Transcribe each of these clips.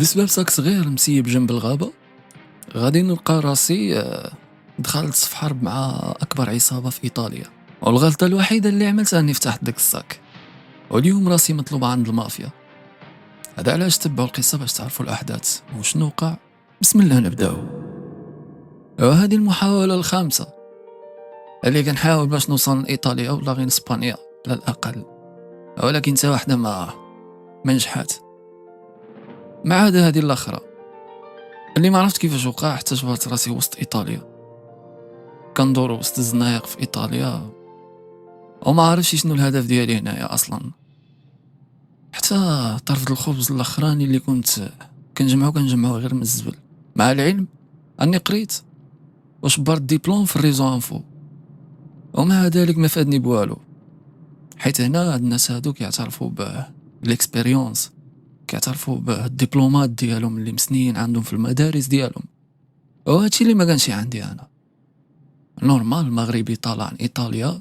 بسبب ساك صغير مسيب جنب الغابة، غادي نلقى راسي دخلت في حرب مع أكبر عصابة في إيطاليا، والغلطة الوحيدة اللي عملتها أني فتحت داك الساك، واليوم راسي مطلوب عند المافيا. هذا علاش تبعوا القصة باش تعرفوا الأحداث وشنو وقع. بسم الله نبداو. وهذه المحاولة الخامسة اللي كنحاول باش نوصل لإيطاليا ولا غير إسبانيا على الأقل، ولكن تا واحدة ما نجحات، ما عدا هذه الأخرى اللي ما عرفت كيفاش وقع حتى جبرت راسي وسط إيطاليا. كندور وسط الزنايق في إيطاليا وما عارفش شنو الهدف ديالي هنايا أصلا، حتى طرفت الخبز الأخراني اللي كنت كنجمعو غير من الزبل، مع العلم أني قريت وشبرت ديبلوم في الريزو انفو، ومع ذلك ما فادني بوالو، حيت هنا هاد الناس هادو كيعترفوا بالاكسبيريونس، كيعترفوا بالدبلومات ديالهم اللي مسنين عندهم في المدارس ديالهم، وهادشي اللي ما كانش عندي انا. نورمال المغربي طالع عن ايطاليا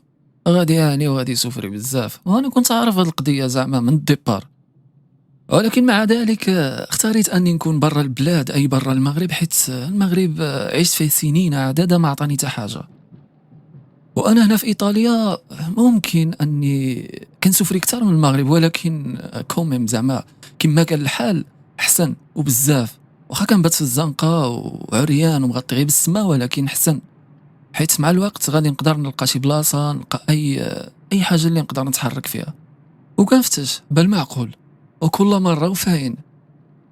غادي يعاني وغادي يسوفري بزاف، وانا كنت عارف هاد القضيه زعما من الديبار، ولكن مع ذلك اختاريت اني نكون برا البلاد، اي برا المغرب، حيت المغرب عشت فيه سنين عداده ما عطاني حتى حاجه، وانا هنا في ايطاليا ممكن اني كنسوفري اكثر من المغرب، ولكن كوميم زعما كما كان الحال احسن وبزاف، واخا كنبات في الزنقه وعريان ومغطي غير بالسما، ولكن احسن، حيت مع الوقت غادي نقدر نلقى شي بلاصه، نلقى اي حاجه اللي نقدر نتحرك فيها، وكنفتش بالمعقول وكل مره وفاين.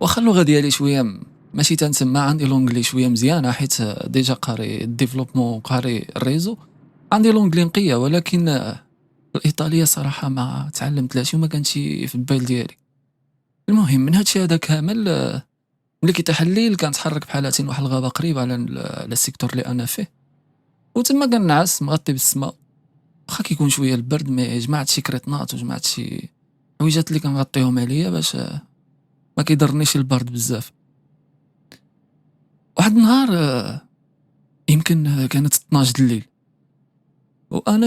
واخا اللغه ديالي شويه ماشي تنسمع، عندي لونجلي شويه مزيانه حيت ديجا قاري الديفلوبمون، قاري الريزو، عندي لونجلي نقيه، ولكن الايطاليه صراحه ما تعلمت وما كانش في البال ديالي. المهم من هادشي هذا كامل، ملي كيتحليل كنتحرك بحالاتي لواحد الغابه قريب على السيكتور اللي انا فيه، وتما كنعس مغطي بالسما، واخا كيكون شويه البرد، مي جمعت شي كريطنات وجمعت شي حويجات اللي كنغطيهم عليا باش ما كيضرنيش البرد بزاف. واحد النهار يمكن كانت 12 الليل، وانا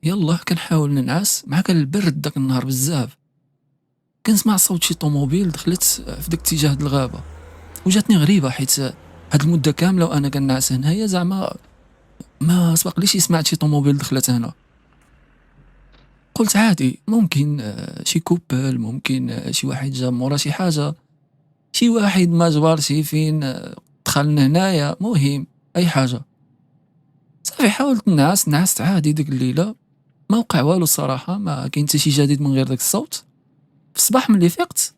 يلا كنحاول ننعس، مع كان البرد داك النهار بزاف، كنسمع صوت شي طوموبيل دخلت في داك اتجاه الغابه، وجاتني غريبه حيت هاد المده كامله وانا كنعس هنايا زعما ما سبق ليش سمعت شي طوموبيل دخلت هنا. قلت عادي، ممكن شي كوبل، ممكن شي واحد جا مورا شي حاجه، شي واحد ما جبرش فين دخلنا هنايا، مهم اي حاجه. صافي حاولت نعست عادي ديك الليله، ما وقع والو الصراحه، ما كاين حتى شي جديد من غير داك الصوت. في الصباح ملي فقت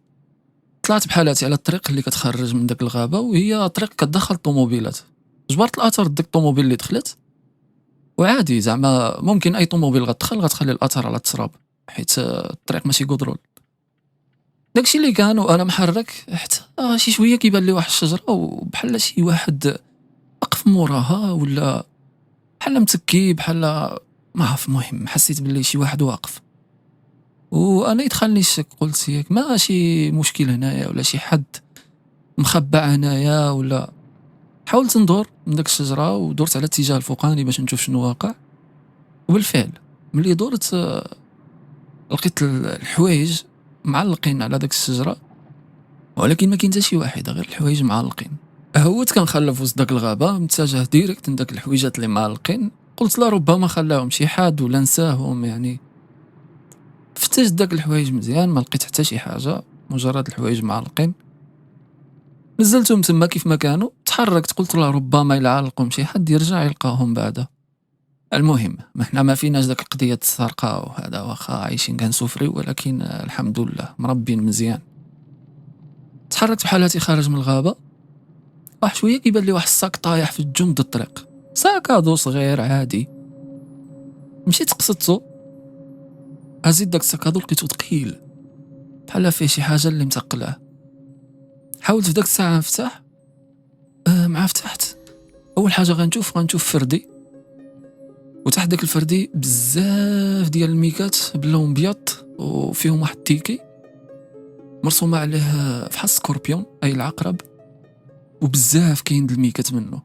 طلعت بحالاتي على الطريق اللي كتخرج من داك الغابه، وهي طريق كتدخل الطوموبيلات، جبرت الاثر ديك الطوموبيل اللي دخلت، وعادي زعما ممكن اي طوموبيل غتخلي الاثر على التراب، حيت الطريق ماشي قدرول. داكشي اللي كان، وانا محرك حتى شي شويه كيبان لي واحد الشجره، وبحال شي واحد وقف موراها، ولا بحال متكي، بحال ما عرف، المهم حسيت باللي شي واحد واقف، وانا يدخلني الشك، قلت ياك ماشي مشكل هنايا ولا شي حد مخبع هنايا ولا. حاولت ندور من داك الشجره ودرت على الاتجاه الفوقاني باش نشوف شنو واقع، وبالفعل ملي درت لقيت الحوايج معلقين على داك الشجره، ولكن ما كاين حتى شي واحد، غير الحوايج معلقين. هوت كنخلف وسط داك الغابه، متجه ديريكت لداك الحويجات اللي معلقين، قلت لا ربما خلاهم شي حد ولا نساهم يعني. فتشت داك الحوايج مزيان، ما لقيت حتى شي حاجه، مجرد الحوايج معلقين. نزلتهم تما كيف ما كانوا، تحركت قلت لا ربما الا علقهم شي حد يرجع يلقاهم بعدا. المهم ما حنا ما فيناش داك القضيه السرقه وهذا، واخا عايشين كنسوفري، ولكن الحمد لله مربين مزيان. تحركت بحالاتي خارج من الغابه، واحد شويه كيبان لي واحد الساك طايح في جنب الطريق، ساكادو صغير عادي، مشيت قصدتو، ازيد داك الساكادو لقيتو ثقيل بحال فيه شي حاجه اللي مثقله. حاولت في داك الساعه نفتح، مع فتحت اول حاجه غنشوف فردي، وتحت داك الفردي بزاف ديال الميكات باللون ابيض، وفيهم واحد التيكي مرسومه عليه فحال سكوربيون اي العقرب، وبزاف كاين الميكات منه.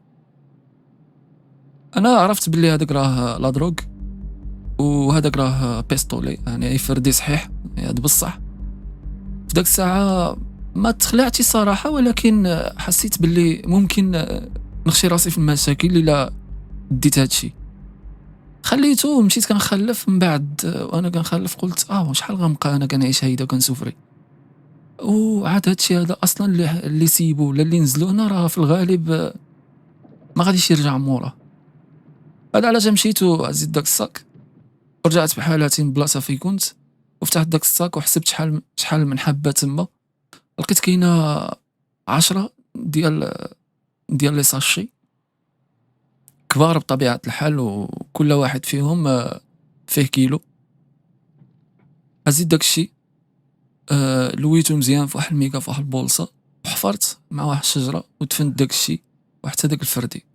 انا عرفت باللي هذاك راه لا دروغ، وهذاك راه بيستولي، يعني اي فردي صحيح هذا بصح. في داك الساعه ما تخلعتش الصراحة، ولكن حسيت باللي ممكن نخشي راسي في المشاكل الا ديت هادشي. خليته ومشيت كنخلف. من بعد وانا كنخلف قلت شحال غنبقى انا كنعيش هيدا وكنسوفري. وعاد هادشي هذا اصلا اللي سيبو ولا اللي نزلو هنا راه في الغالب ما غاديش يرجع مورا. هذا علاش مشيت وعزيت داك الصاك ورجعت بحالاتي من بلاصه فين كنت، وفتحت داك الصاك وحسبت شحال من حبه تما. لقيت كاينه 10 ديال لي ساشي كبار بطبيعه الحال، وكل واحد فيهم فيه كيلو. هزيت داكشي لويتو مزيان في واحد الميكا في واحد البولصه، وحفرت مع واحد الشجره ودفنت داكشي وحتى داك الفردي،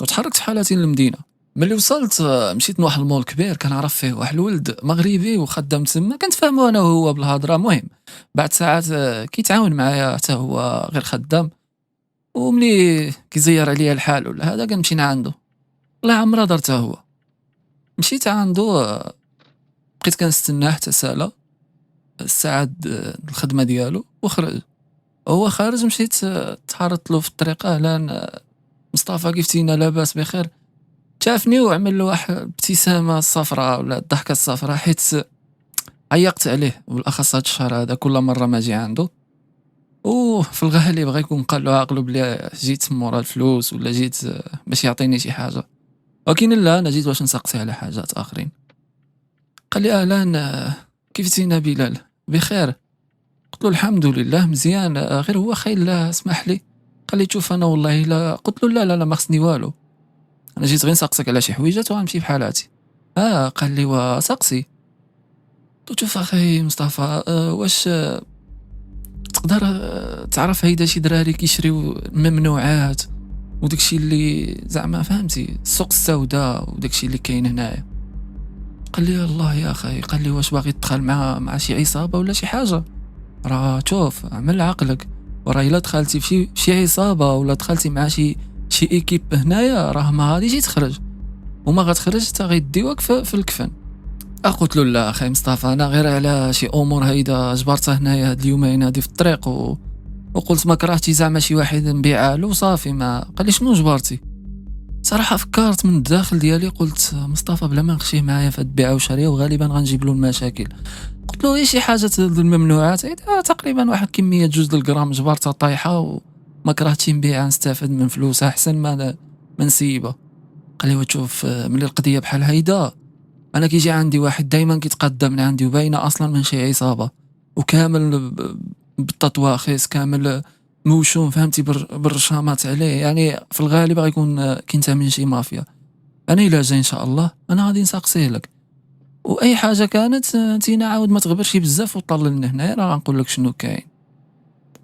وتحركت في حالاتي للمدينه. ملي وصلت مشيت لواحد المول كبير كنعرف فيه واحد الولد مغربي وخدام تما، كنتفاهموا انا وهو بالهضره. المهم بعد ساعات كيتعاون معايا حتى هو غير خدام، وملي كيزير عليا الحال ولا هذا كنمشي عنده. الله عمرها درتها هو. مشيت عنده بقيت كنستناه حتى سالا الساعه الخدمه ديالو وخرج. هو خارج مشيت تعرضت له في الطريق. اهلا مصطفى، كيف تينا؟ لاباس بخير. شافني وعمل له واحد ابتسامه صفراء ولا الضحكه الصفراء، حيت عيقت عليه بالاخص هاد الشهر هذا كل مره ما اجي عنده. وفي الغالب بغا يكون قال له عقلو بلي جيت مورا الفلوس ولا جيت باش يعطيني شي حاجه، ولكن لا، انا جيت باش نسقسي على حاجات اخرين. قال لي اهلا كيف تينا بلال؟ بخير. قلت له الحمد لله مزيان، غير هو خايل اسمح لي. قال لي شوف انا والله لا. قلت له لا ما خصني والو، انا جيت غير نسقسك على شي حويجات وغنمشي بحالاتي. قال لي وسقسي. قلت له شوف اخي مصطفى، واش تقدر تعرف هيدا شي دراري كيشريو الممنوعات وداكشي اللي زعما فهمتي السوق السوداء وداكشي اللي كاين هنايا؟ قال لي الله يا اخي. قال لي واش باغي تدخل مع شي عصابه ولا شي حاجه؟ راه شوف عمل عقلك، وراه الا دخلتي في شي عصابه ولا دخلتي مع شي ايكيب هنايا راه ما غاديش تخرج، وما غتخرج حتى غيديوك في الكفن. قلت له لا اخي مصطفى، انا غير على شي امور هيدا جبرتها هنايا هاد اليومين هادي في الطريق وقلت ما كرهتي زعما شي واحد نبيعها له صافي. ما قال لي شنو جبرتي؟ صراحه فكرت من الداخل ديالي، قلت مصطفى بلا ما نخشيه معايا في هاد البيعه وشريه وغالبا غنجيب له المشاكل. قلت له شي حاجه الممنوعات تقريبا واحد كميه 2 الغرام جبرتها طايحه وما كرهتش نبيعها نستافد من فلوسها احسن ما نسيبها. قال لي تشوف ملي القضيه بحال هيدا انا كيجي عندي واحد دائما كيتقدم من عندي وباينه اصلا من شي عصابه وكامل بالتطواخيس كامل موشوم فهمتي بالرشامات عليه، يعني في الغالب غيكون كينتمي من شي مافيا. انا الا جاي ان شاء الله انا غادي نسقسيه لك، واي حاجه كانت تينا عاود ما تغبرش بزاف وطلل لنا هنايا راه غنقول لك شنو كاين.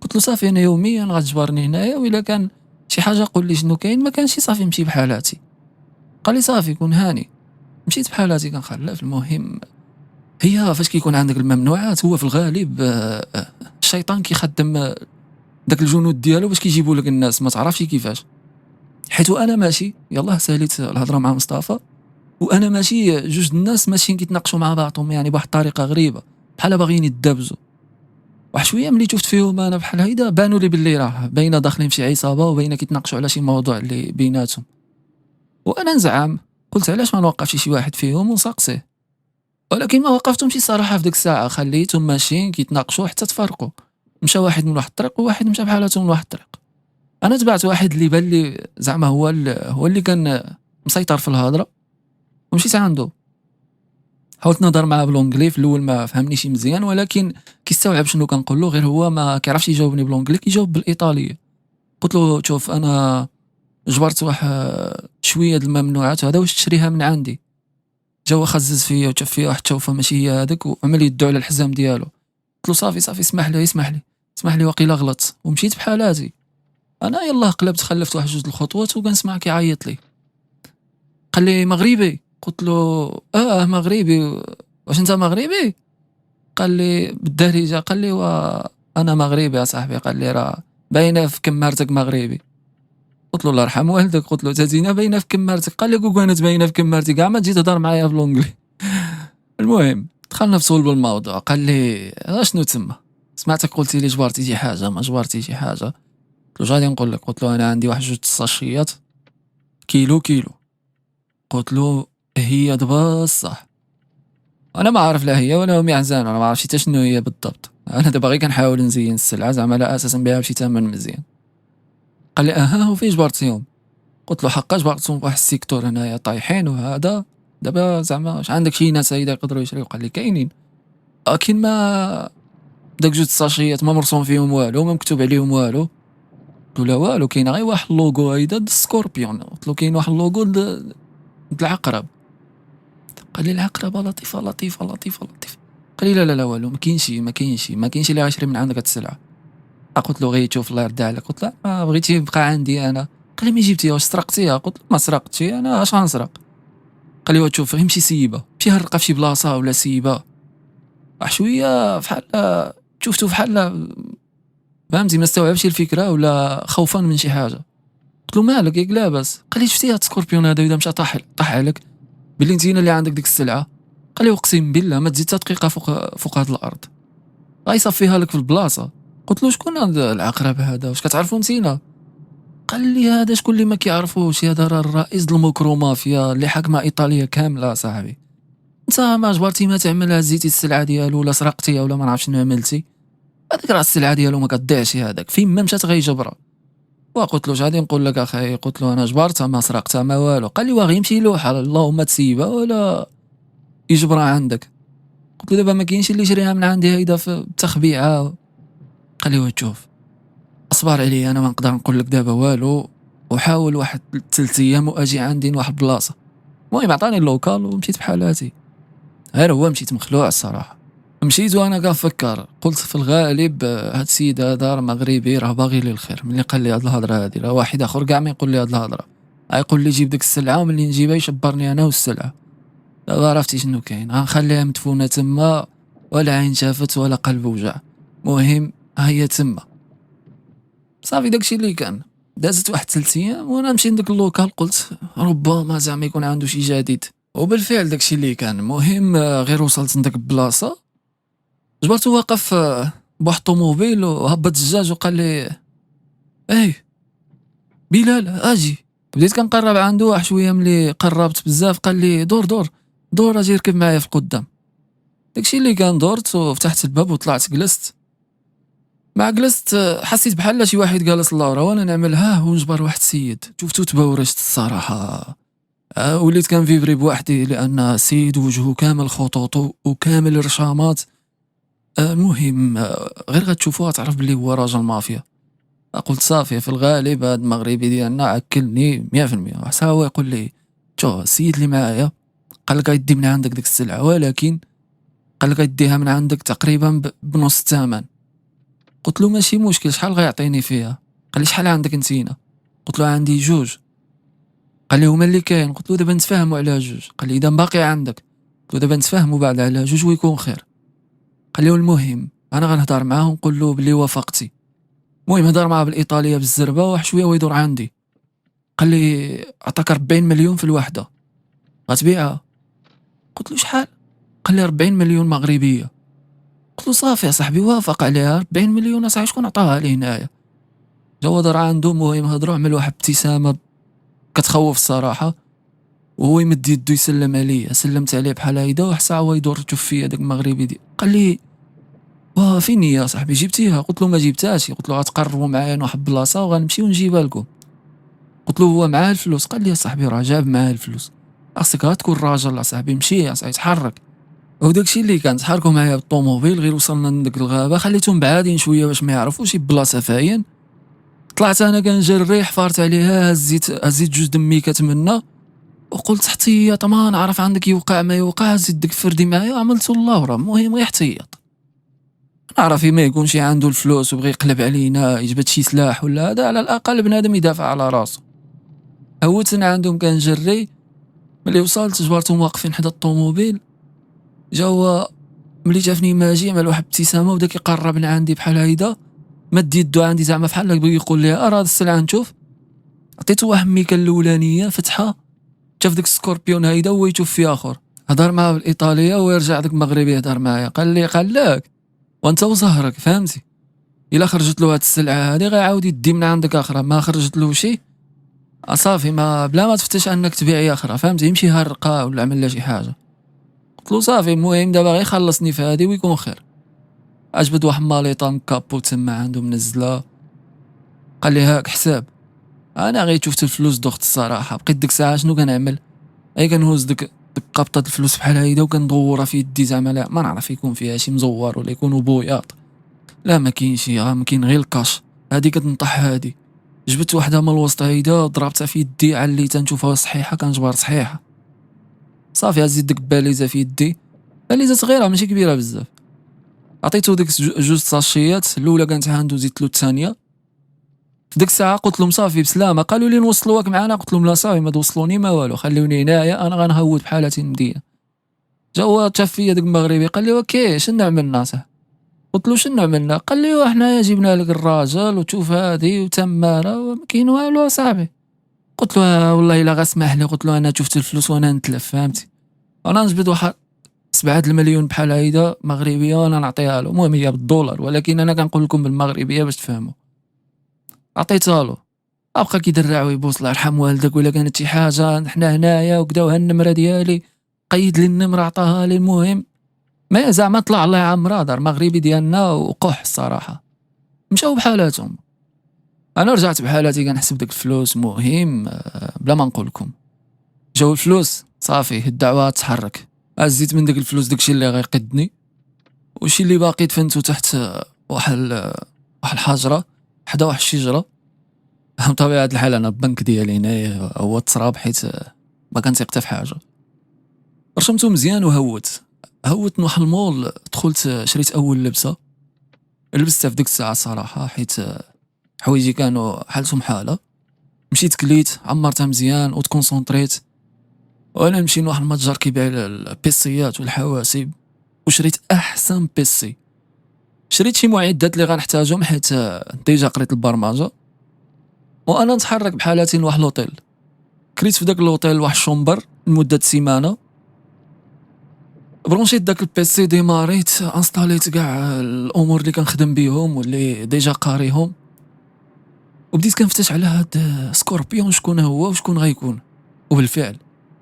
قلت له صافي انا يوميا غتجبرني هنايا، والا كان شي حاجه قول لي شنو كاين، ما كانش صافي نمشي بحالاتي. قال لي صافي كون هاني. مشيت بحالاتي كنخلف. المهم هي فاش كيكون عندك الممنوعات هو في الغالب الشيطان كيخدم داك الجنود ديالو باش كيجيبوا لك الناس ما تعرفش كيفاش. حيت انا ماشي يلاه ساليت الهضره مع مصطفى، وانا ماشي جوج الناس ماشيين كيتناقشوا مع بعضهم يعني بواحد الطريقه غريبه بحال باغيين يدابزوا. واحد شويه ملي شفت فيهم انا بحال هيدا بانوا لي باللي راه باينه داخلين في شي عصابه وباينه كيتناقشوا على شي موضوع اللي بيناتهم. وانا نزعم قلت علاش ما نوقفش شي واحد فيهم ونسقسيه، ولكن ما وقفتهمش الصراحه في ديك الساعه، خليتهم ماشيين كيتناقشوا حتى تفرقوا. مشى واحد من واحد الطريق وواحد مشى بحالاتهم من واحد الطريق. انا تبعت واحد اللي بان لي زعما هو اللي كان مسيطر في الهضره ومشيت عنده. حاولت نهضر معاه بالونجلي، في الاول ما فهمنيش مزيان ولكن كيستوعب شنو كنقول له، غير هو ما كيعرفش يجاوبني بالونجلي، كيجاوب بالايطاليه. قلت له شوف انا جبرت واحد شويه د الممنوعات هذا واش تشريها من عندي؟ جا هو خزز فيا وشاف فيا واحد الشوفه ماشي هي هذاك وعمل يدو على الحزام ديالو. قلت له صافي اسمح لي وقيلا غلط، ومشيت بحالاتي. انا يلاه قلبت خلفت واحد 2 الخطوات وكنسمع كيعيط لي. قال لي مغربي؟ قلت له مغربي. واش انت مغربي؟ قال لي بالدارجه. قال لي انا مغربي يا صاحبي. قال لي راه باينه في كمارتك مغربي. قلت له الله يرحم والدك. قلت له تازينا باينه في كمارتك. قال لي كون كانت باينه في كمارتي كاع ما تجي تهضر معايا بالونجلي. المهم دخلنا في صلب الموضوع. قال لي شنو تما؟ سمعتك قلتي لي جبرتي شي حاجة، ما جبرتي شي حاجة؟ قلت له اش غادي نقول لك؟ قلت له انا عندي واحد جوج الساشيات كيلو كيلو. قلت له هي دابا الصح، انا ما عارف لا هي ولا هم يحزنوا، انا ما عارف حتى شنو هي بالضبط. انا دابا غير كنحاول نزين السلعه زعما على اساس نبيعها بشي ثمن مزيان. قال لي اها وفين جبرتيهم؟ قلت له حقا جبرتهم في واحد السيكتور هنايا طايحين وهذا. دابا زعما واش عندك شي ناس هيدا يقدروا يشريو؟ قال لي كاينين، لكن ما داك جوج الساشيات ما مرسوم فيهم والو، ما مكتوب عليهم والو. قلت له لا والو، كاين غير واحد اللوغو هيدا د السكوربيون. قلت له كاين واحد اللوغو د العقرب. قال لي العقربه لطيفه لطيفه لطيفه لطيفه. قال لي لا لا لا والو، ما كاينش اللي غيشري من عندك هاد السلعه. قلت له غير تشوف الله يرضي عليك. قلت له ما بغيتي يبقى عندي انا. قال لي مي جبتيها واش سرقتيها؟ قلت له ما سرقتش، انا اش غنسرق؟ قال لي وتشوف غير مشي سيبها، مشي هرقها في شي بلاصه ولا سيبها واحد شويه بحال شفتو بحال فهمتي ما استوعبش الفكره ولا خوفا من شي حاجه. قلت له مالك ياك لاباس؟ قال لي شفتي هاد السكوربيون هذا اذا مشى طاح عليك باللي انتينا اللي عندك ديك السلعه. قال لي اقسم بالله ما تزيد حتى دقيقه فوق هاد الارض غيصفيها لك في البلاصه. قلت له شكون هذا العقرب هذا؟ واش كتعرفوا نتينا؟ قال لي هذا شكون اللي ما كيعرفوش؟ هذا راه الرئيس د الموكرومافيا اللي حاكمه ايطاليا كامله صاحبي. انت ما جبرتي ما تعملها، زيتي السلعه ديالو ولا سرقتيها ولا ما نعرف شنو عملتي، هذيك راه السلعه ديالو ما كتضيعش، هذاك فين ما مشات غيجبرها. وقلت له اش غادي نقول لك اخي؟ قلت له انا جبرتها ما سرقتها ما والو. قال لي وغيمشي يلوحها، اللهم تسيبها ولا يجبرها عندك. قلت له دابا ما كاينش اللي يشريها من عندي هيدا في التخبيعه. قال لي وتشوف اصبر عليا، انا ما نقدر نقول لك دابا والو، وحاول واحد 3 ايام واجي عندي لواحد البلاصه. المهم عطاني اللوكال ومشيت بحالاتي. غير هو مشيت مخلوع الصراحه. مشيت وانا كنفكر، قلت في الغالب هاد السيد هذا راه مغربي، راه باغي لي الخير. ملي قال لي هاد الهضره هادي، راه واحد اخر كاع ما يقول لي هاد الهضره، غيقول لي جيب ديك السلعه وملي نجيبها يشبرني انا والسلعه. دابا عرفتي شنو كاين، غنخليها مدفونه تما ولا عين شافت ولا قلب وجع. مهم ها هي تما صافي. داكشي اللي كان. دازت واحد 3 ايام وانا نمشي لداك اللوكال، قلت ربما زعما يكون عنده شي جديد. وبالفعل داكشي اللي كان. المهم غير وصلت لداك البلاصه، جبرتو واقف بواحد الطوموبيل وهبط الزجاج وقال لي ايه بلال اجي. بديت كنقرب عنده واحد شويه، ملي قربت بزاف قال لي دور دور دور اجي ركب معايا في القدام. داكشي اللي كان. دورت وفتحت الباب وطلعت جلست. مع جلست حسيت بحال شي واحد جالس لورا وانا نعمل ونجبر واحد السيد. شفتو تباورشت الصراحه. وليت كنفيبري بوحدي لان السيد وجهه كامل خطوط وكامل رشامات. المهم غير غتشوفوها تعرف بلي هو راجل مافيا. قلت صافي في الغالب هاد المغربي ديالنا عكلني 100%. حتى هو يقول لي شوف السيد اللي معايا قال لك غيدي من عندك ديك السلعه، ولكن قال لك غيديها من عندك تقريبا بنص الثمن. قلت له ماشي مشكل، شحال غيعطيني فيها؟ قال لي شحال عندك نتينا؟ قلت له عندي 2. قال لي هما اللي كاين. قلت له دابا نتفاهموا على 2. قال لي اذا باقي عندك. قلت له دابا نتفاهموا بعد على 2 ويكون خير. قال لي المهم انا غنهضر معاه ونقول له بلي وافقتي. المهم هضر معاه بالايطاليه بالزربه واحد شويه ويدور عندي. قال لي عطاك 40 مليون في الوحده، غتبيعها؟ قلت له شحال؟ قال لي 40 مليون مغربيه. قلت له صافي يا صاحبي وافق عليها. 40 مليون اصاحبي شكون عطاها لي هنايا؟ جا هضر عنده. المهم هضروا، عمل واحد ابتسامه كتخوف الصراحه، وهو يمد يدو يسلم عليا. سلمت عليه بحال هيدا وواحد الساعه هو يدور يشوف فيا داك المغربي دي. قال لي فين هي يا صاحبي جبتيها؟ قلت له ما جبتهاش. قلت له غتقربوا معايا لواحد البلاصه وغنمشي ونجيبها لكم. قلت له هو معاه الفلوس؟ قال لي يا صاحبي راه جاب معاه الفلوس. خاصك غتكون راجل يا صاحبي، مشي يا صاحبي تحرك. وداكشي اللي كان. تحركوا معايا بالطوموبيل، غير وصلنا لديك الغابه خليتهم بعادين شويه باش ما يعرفوش شي بلاصه فاين. طلعت انا كنجري، حفرت عليها، هزيت 2 دميكات منا وقلت احتياط ما نعرف عندك يوقع ما يوقع. زيد ديك فردي معايا عملت الله وراه. المهم غير احتياط، نعرف ما يكونش عنده الفلوس وبغى يقلب علينا يجبد شي سلاح ولا هذا، على الاقل بنادم يدافع على راسه. هوت انا عندهم كنجري. ملي وصلت جبرتهم واقفين حدا الطوموبيل. جا هو ملي شافني ماجي عمل واحد ابتسامه وبدا كيقرب عندي بحال هيدا، مد يدو عندي زعما بحال بغى يقول لي راه هاد السلعه نشوف. عطيتو واحد ميكا الاولانيه فتحه، شاف ديك السكوربيون هيدا هو يشوف في اخر. هضر معاه بالايطاليه ويرجع داك المغربي يهضر معايا. قال لي قال لك وانت وزهرك فهمتي. الا خرجت له هاد السلعه هادي غيعاود يدي من عندك اخرى، ما خرجت له شي صافي، ما بلا ما تفتش انك تبيعي اخرى فهمتي، يمشي هرقها ولا عمل لها شي حاجه. قلت له صافي المهم دابا غير خلصني في هادي ويكون خير. اجبد واحد ماليطه كابو تما عنده منزله، قال لي هاك حساب. انا غير شفت الفلوس دخت الصراحه، بقيت ديك الساعه شنو كنعمل، اي كنهز ديك قبطه الفلوس بحال هيدا وكندورها في يدي، زعما لا ما نعرف يكون فيها شي مزور ولا يكونوا بوياط، لا ما كاين شي، ما كاين غير الكاش. هادي كتنطح هادي. جبت وحده من الوسط هيدا ضربتها في يدي، عليتها نشوفها صحيحه، كنجبر صحيحه. صافي هزيت ديك الباليزه في يدي، باليزه صغيره ماشي كبيره بزاف. عطيتو ديك جوج ساشيات، الاولى كانت عنده زدت له الثانيه. في ديك الساعه قلت لهم صافي بسلامه، قالوا لي نوصلوك معنا، قلت لهم لا صافي ما توصلوني ما والو، خليوني هنايا انا غنهود بحالتي المدينه. جا هو تشاف فيا داك المغربي قال لي واكي شنو عملنا صاح. قلت له شنو عملنا، قال لي حنايا جبنا لك الراجل وتشوف هادي وتماره وما كاين والو صاحبي. قلت له والله الا غسمح لي، قلت له انا شفت الفلوس وانا نتلف فهمتي، انا نجبد واحد 7 المليون بحال هيدا مغربيه وانا نعطيها له، المهم هي بالدولار ولكن انا كنقول لكم بالمغربيه باش تفهموا. عطيتها له، بقى كيدرع ويبوس الله يرحم والدك، ولا كانت شي حاجه حنا هنايا وكدا، وها النمره ديالي، قيد لي النمره عطاها لي. المهم ما زعما طلع الله يعمرها، دار مغربي ديالنا وقح الصراحه، مشاو بحالاتهم. انا رجعت بحالاتي كنحسب ديك الفلوس. مهم بلا ما نقول لكم، جاو الفلوس صافي الدعوه تحرك، هزيت من ديك الفلوس داكشي اللي غيقدني، وشي اللي باقي دفنتو تحت واحد الحجره حدا واحد الشجره. بطبيعه الحال انا البنك ديالي هنايا هو التراب، حيت ما كنثق حتى في حاجه. رشمتو مزيان هوت واحد المول، دخلت شريت اول لبسه، لبستها في ديك الساعه صراحه، حيت حوايجي كانوا حالتهم حاله. مشيت كليت عمرتها مزيان وتكونسونطريت، وانا نمشي لواحد المتجر كيبيع البيسيات والحواسيب، وشريت احسن بيسي. شريت شي معدات اللي غنحتاجهم حيت ديجا قريت البرمجه، وانا نتحرك بحالاتي لواحد لوطيل. كريت في داك لوطيل واحد الشومبر لمده سيمانه، برونشيت داك البيسي، ديماريت، انستاليت كاع الامور اللي كنخدم بيهم واللي ديجا قاريهم، وبديت كنفتش على هاد سكوربيون شكون هو وشكون غيكون. وبالفعل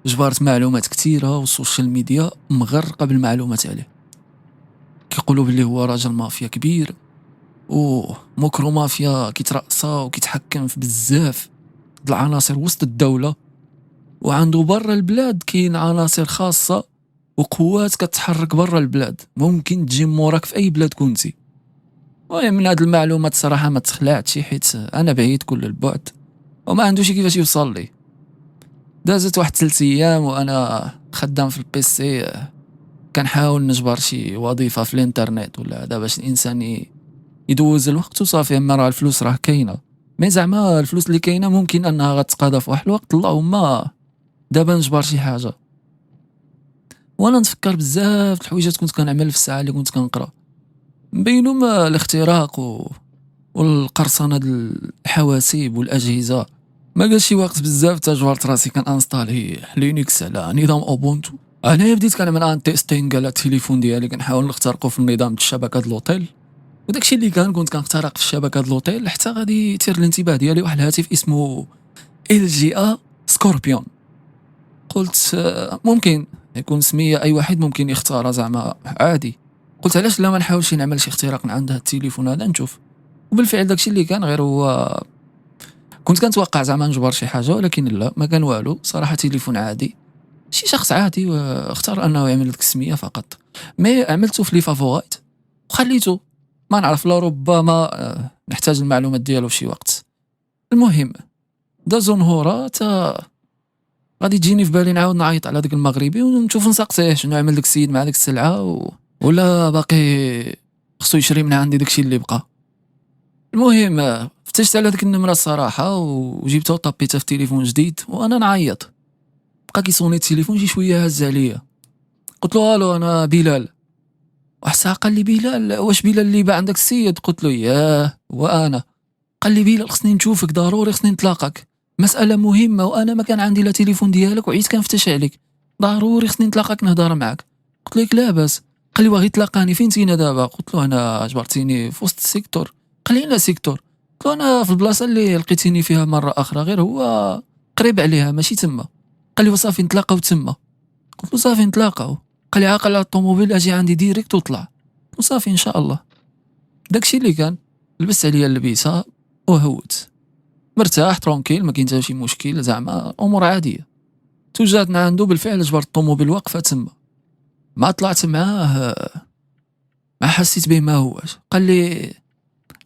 جبرت معلومات كثيره، والسوشيال ميديا مغرقه بالمعلومات عليه. كيقولوا بلي هو راجل مافيا كبير، وموكرو مافيا كيترأسا وكيتحكم في بزاف د العناصر وسط الدوله، وعنده برا البلاد كاين عناصر خاصه وقوات كتحرك برا البلاد، ممكن تجي موراك في اي بلاد كنتي. المهم من هاد المعلومات صراحه ما تخلعتش، حيت انا بعيد كل البعد وما عندوش كيفاش يوصل لي. دازت واحد 3 ايام وانا خدام في البيسي، كنحاول نجبر شي وظيفه في الانترنت ولا هذا باش الانسان يدوز الوقت وصافي. اما راه الفلوس راه كاينه، مي زعما الفلوس اللي كاينه ممكن انها غتقاضى في واحد الوقت، اللهم دابا نجبر شي حاجه. وانا نفكر بزاف د الحويجات كنت كنعمل في الساعه اللي كنت كنقرا، بينهم الاختراق والقرصنه د الحواسيب والاجهزه. ما قال شي وقت بزاف تجبرت راسي كنانستالي لينكس على نظام اوبونتو. انا بديت كنعمل ان تيستينغ على التليفون ديالي، كنحاول نخترقو في النظام د الشبكه د لوطيل، وداكشي اللي كنت كنخترق في الشبكه د لوطيل حتى غادي يثير الانتباه ديالي واحد الهاتف اسمه LGA سكوربيون. قلت ممكن يكون سميه اي واحد ممكن يختارها زعما عادي. قلت علاش لا ما نحاولش نعمل شي اختراق من عند هاد التليفون هذا نشوف. وبالفعل داكشي اللي كان غير هو، كنت كنتوقع زعما نجبر شي حاجه ولكن لا، ما كان والو صراحه. تليفون عادي، شي شخص عادي واختار انه يعمل لك السميه فقط. مي عملته في لي فافورايت وخليته، ما نعرف لربما نحتاج المعلومات ديالو في شي وقت. المهم دازو نهورا تا غادي تجيني في بالي نعاود نعيط على داك المغربي ونشوف نسقسيه شنو عمل داك السيد مع داك السلعه ولا باقي خصو يشري من عندي داكشي اللي بقى. المهم فتشت على ديك النمره الصراحه وجبتها وطبيتها في تليفون جديد وانا نعيط. بقى كيصوني التليفون شي شويه هز عليا، قلت له الو انا بلال. وحسا قال لي بلال واش بلال اللي باع عندك السيد؟ قلت له ياه وانا. قال لي بلال خصني نشوفك ضروري، خصني نتلاقاك، مساله مهمه وانا ما كان عندي لا تليفون ديالك وعيت كنفتش عليك، ضروري خصني نتلاقاك نهضر معاك. قلت لك لاباس. قال لي واغي تلاقاني فين تينا دابا؟ قلت له انا جبرتيني في وسط السيكتور. قال لي لا سيكتور. قلت له انا في البلاصه اللي لقيتيني فيها مره اخرى، غير هو قريب عليها ماشي تما. قال لي وصافي نتلاقاو تما. قلت له صافي نتلاقاو. قال لي عاقل على الطوموبيل اجي عندي ديريكت وطلع. قلت له صافي ان شاء الله. داكشي اللي كان. لبست عليا اللبسه وهوت مرتاح ترونكيل، ما كاين حتى شي مشكل، زعما امور عاديه. توجهت عنده بالفعل، جبرت الطوموبيل واقفه تما. ما طلعت معاه، ما حسيت به ما هواش. قال لي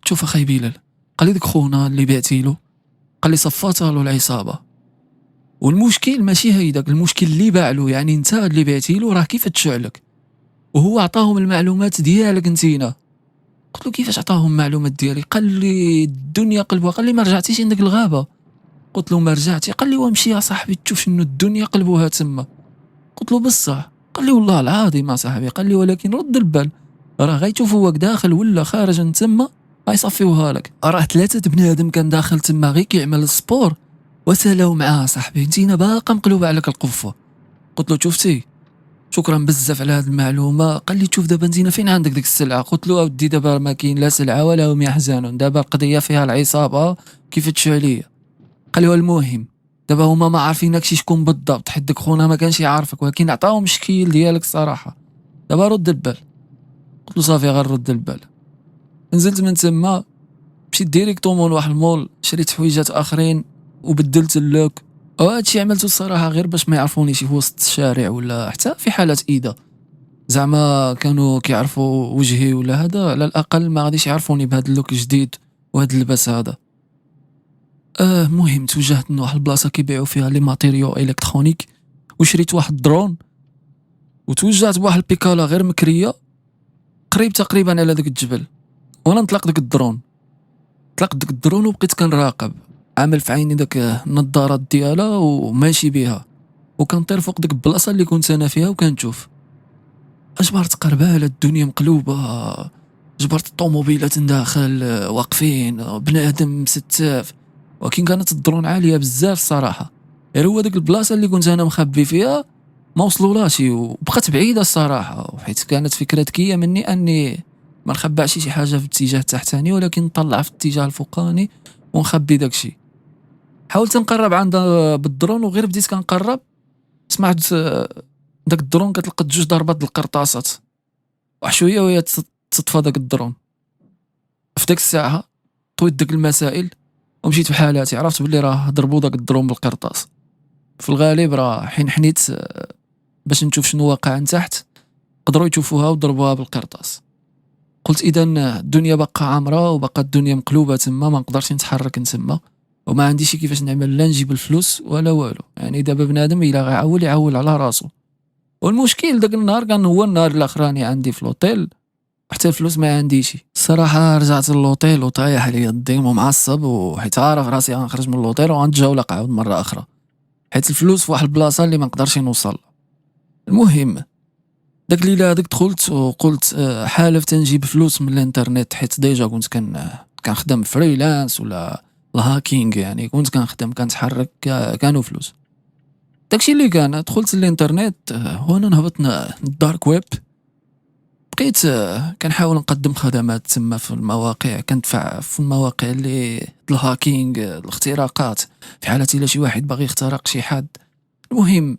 شوف اخاي بلال، قال لي داك خونا اللي بعتي له، قال لي صفاتها له العصابه. والمشكل ماشي هيداك، المشكل اللي باع له، يعني انت اللي بعتي له راه كيف تشعلك وهو عطاهم المعلومات ديالك انتينا. قلت له كيفاش عطاهم المعلومات ديالي؟ قال لي الدنيا قلبها. قال لي ما رجعتيش عندك الغابه؟ قلت له ما رجعتي. قال لي وامشي يا صاحبي تشوف شنو الدنيا قلبوها تما. قلت له بصح. قال لي والله العظيم يا صاحبي. قال لي ولكن رد البال، راه غيشوف هو داخل ولا خارج من تما غيصفيوها لك. راه 3 بنادم كان داخل تما غير كيعمل السبور وسالاو معاه صاحبي، انتينا باقا مقلوبه عليك القفه. قلت له شفتي، شكرا بزاف على هذه المعلومه. قال لي شوف دابا انتينا فين عندك ديك السلعه؟ قلت له اودي دابا ما كاين لا سلعه ولا هم يحزنون، دابا القضيه فيها العصابه كيف تشعليه. قال لي المهم دابا هما ما عارفينكش شكون بالضبط، حيت داك خونا ما كانش يعرفك، ولكن عطاهم الشكيل ديالك الصراحه. دابا رد البال. قلت له صافي غنرد البال. نزلت من تما، مشيت ديريكتومون لواحد المول، شريت حويجات اخرين وبدلت اللوك. وهادشي عملته الصراحه غير باش ما يعرفونيش في وسط الشارع ولا حتى في حالات اذا زعما كانوا كيعرفوا وجهي ولا هذا، على الاقل ما غاديش يعرفوني بهذا اللوك الجديد وهذا اللباس هذا. المهم توجهت لواحد البلاصه كيبيعوا فيها لي ماتيريو الكترونيك، وشريت واحد الدرون، وتوجهت بواحد البيكالا غير مكريه قريب تقريبا على داك الجبل. وانا نطلق داك الدرون، طلقت داك الدرون وبقيت كنراقب، عامل في عيني داك النظارات ديالها وماشي بها، وكنطير فوق ديك البلاصه اللي كنت انا فيها وكنشوف. اجبرت قربالة الدنيا مقلوبه، جبرت الطوموبيلات داخل واقفين، بنادم ستاف، ولكن كانت الدرون عاليه بزاف الصراحه. غير هو ديك البلاصه اللي كنت انا مخبي فيها ما وصلولاش، وبقات بعيده الصراحه، وحيت كانت فكره ذكيه مني اني ما نخبعش شي حاجه في الاتجاه التحتاني، ولكن نطلع في الاتجاه الفوقاني ونخبي داكشي. حاولت نقرب عند بالدرون، وغير بديت كنقرب سمعت داك الدرون كتلقى 2 ضربات القرطاسات، واحد شويه وهي تطفى داك الدرون. في داك الساعه طويت داك المسائل ومشيت بحالاتي، عرفت بلي راه ضربوا داك الدرون بالقرطاس. في الغالب راه حين حنيت باش نشوف شنو واقع من تحت، قدروا يشوفوها وضربوها بالقرطاس. قلت اذا الدنيا باقا عامره وبقى الدنيا مقلوبه تما، ما نقدرش نتحرك تما، وما عنديش كيفاش نعمل لا نجيب الفلوس ولا والو. يعني دابا بنادم الا غيعول يعول على راسو. والمشكل داك النهار كان هو النهار الاخراني عندي في لوطيل، حتى الفلوس ما عنديش الصراحه. رجعت للوطيل وطايح عليا الضيم ومعصب، وحيت عارف راسي غنخرج من اللوطيل وغنتجاولق عاود مره اخرى، حيت الفلوس في واحد البلاصه اللي ما نقدرش نوصل. المهم داك الليله هذيك دخلت وقلت حالف تنجيب فلوس من الانترنت، حيت ديجا كنت كنخدم فريلانس ولا الهاكينغ، يعني كنت كنخدم كنتحرك كانوا فلوس. داكشي اللي كان دخلت الانترنت، وانا نهبط الدارك ويب، بقيت كنحاول نقدم خدمات تما في المواقع، كندفع في المواقع اللي الهاكينغ الاختراقات، في حالة الا شي واحد باغي يخترق شي حد. المهم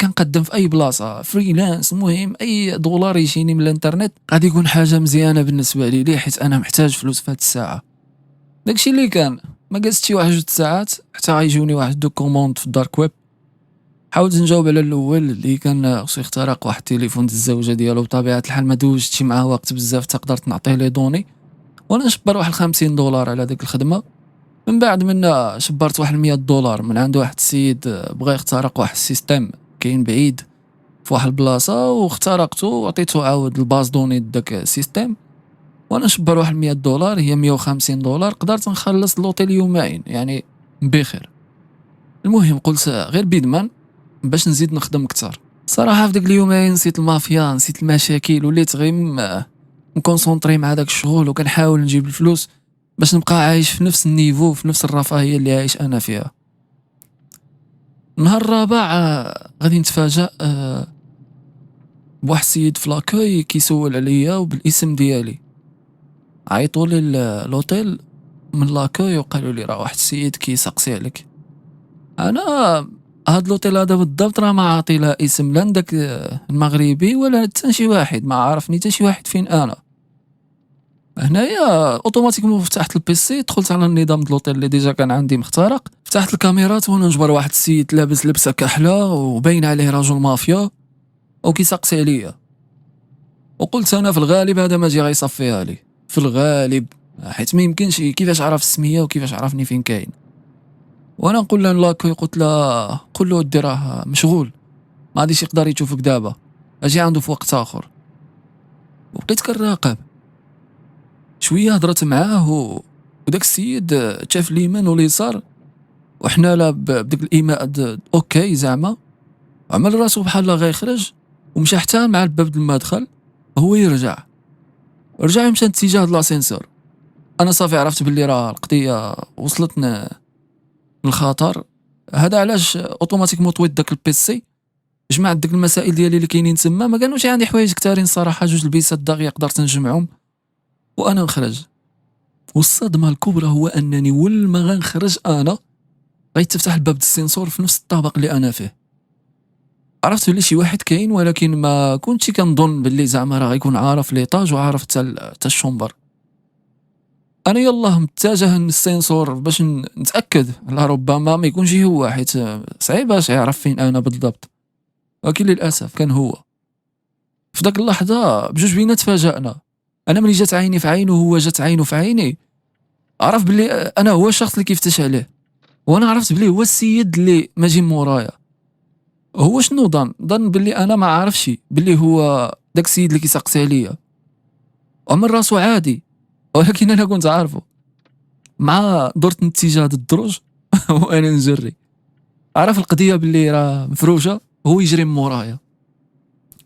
كنقدم في اي بلاصه فريلانس، المهم اي دولار يجيني من الانترنت غادي يكون حاجه مزيانه بالنسبه لي حيت انا محتاج فلوس في هاد الساعه. داكشي اللي كان. ما جلست شي 1 2 ساعات حتى غيجوني واحد 2 كوموند في الدارك ويب. حاولت نجاوب على الاول اللي كان خصو يخترق واحد التليفون د الزوجه ديالو، بطبيعه الحال ما دوزتش معاه وقت بزاف تقدرت نعطيه لي دوني، وانا نشبر واحد 50 دولار على ديك الخدمه. من بعد منا شبرت واحد 100 دولار من عند واحد السيد بغى يخترق واحد السيستم كاين بعيد في واحد البلاصه، واخترقته وعطيته عاود الباز دوني داك السيستم، وانا نشبر واحد 100 دولار هي 150 دولار، قدرت نخلص لوطيل يومين يعني بخير. المهم قلت غير بيدمان باش نزيد نخدم اكثر. صراحه في داك اليومين نسيت المافيا، نسيت المشاكل، وليت غير مكونسونطري مع داك الشغل، وكنحاول نجيب الفلوس باش نبقى عايش في نفس النيفو، في نفس الرفاهيه اللي عايش انا فيها. النهار الرابع غادي نتفاجأ بواحد السيد في لاكاي كيسول عليا وبالاسم ديالي. عيطوا لي لوطيل من لاكاي وقالوا لي راه واحد السيد كيسقسي عليك. انا هاد لوطيل هذا بالضبط راه ما عاطي لا اسم لا داك المغربي ولا حتى شي واحد، ما عرفني حتى شي واحد فين انا. هنايا اوتوماتيكمون فتحت البيسي، دخلت على النظام د لوطيل اللي ديجا كان عندي مخترق، فتحت الكاميرات وانا نجبر واحد السيد لابس لبسه كحله وباين عليه رجل مافيا وكيسقسي عليا. وقلت انا في الغالب هذا ما جي غيصفيها لي في الغالب، حيت ما يمكنش كيفاش عرف السميه وكيفاش عرفني فين كاين. وانا نقول له لاكو، قلت له قول له ودي راه مشغول ما غاديش يقدر يشوفك دابا، اجي عنده في وقت اخر. وبقيت كنراقب شويه، هضرت معاه وداك السيد شاف اليمين واليسار وحنا لا بديك الايماء اوكي زعما، عمل راسو بحال لا غيخرج ومشى حتى مع الباب د المدخل. هو رجع يمشى اتجاه لاسانسور. انا صافي عرفت باللي راه القضيه وصلتنا للخطر. هذا علاش اوتوماتيكمون طويت داك البيسي، جمعت داك المسائل ديالي اللي كاينين تما، ما كانوش عندي حوايج كثارين صراحه، جوج البيسات داغيه قدرت نجمعهم وانا نخرج. والصدمه الكبرى هو انني ول ما غنخرج انا غيتفتح الباب د السنسور في نفس الطابق اللي انا فيه. عرفت بلي شي واحد كاين، ولكن ما كنتش كنظن باللي زعما راه غيكون عارف ليطاج وعارف حتى الشومبر. انا يلاه متجه للسنسور باش نتاكد، لا ربما ما يكونش هو، حيت صعيب باش يعرف فين انا بالضبط. ولكن للاسف كان هو. في داك اللحظه بجوج بينا تفاجأنا. انا ملي جات عيني في عينه وهو جات عينه في عيني، عرف بلي انا هو الشخص اللي كيفتش عليه، وانا عرفت بلي هو السيد اللي ماجي مورايا. هو شنو ظن بلي انا ما عارفش بلي هو داك السيد اللي كيسقسي عليا، وعمل راسو عادي، ولكن انا كنت عارفه. مع درت اتجاه الدروج وانا نجري، عرف القضيه بلي راه مفروشه، هو يجري من مورايا.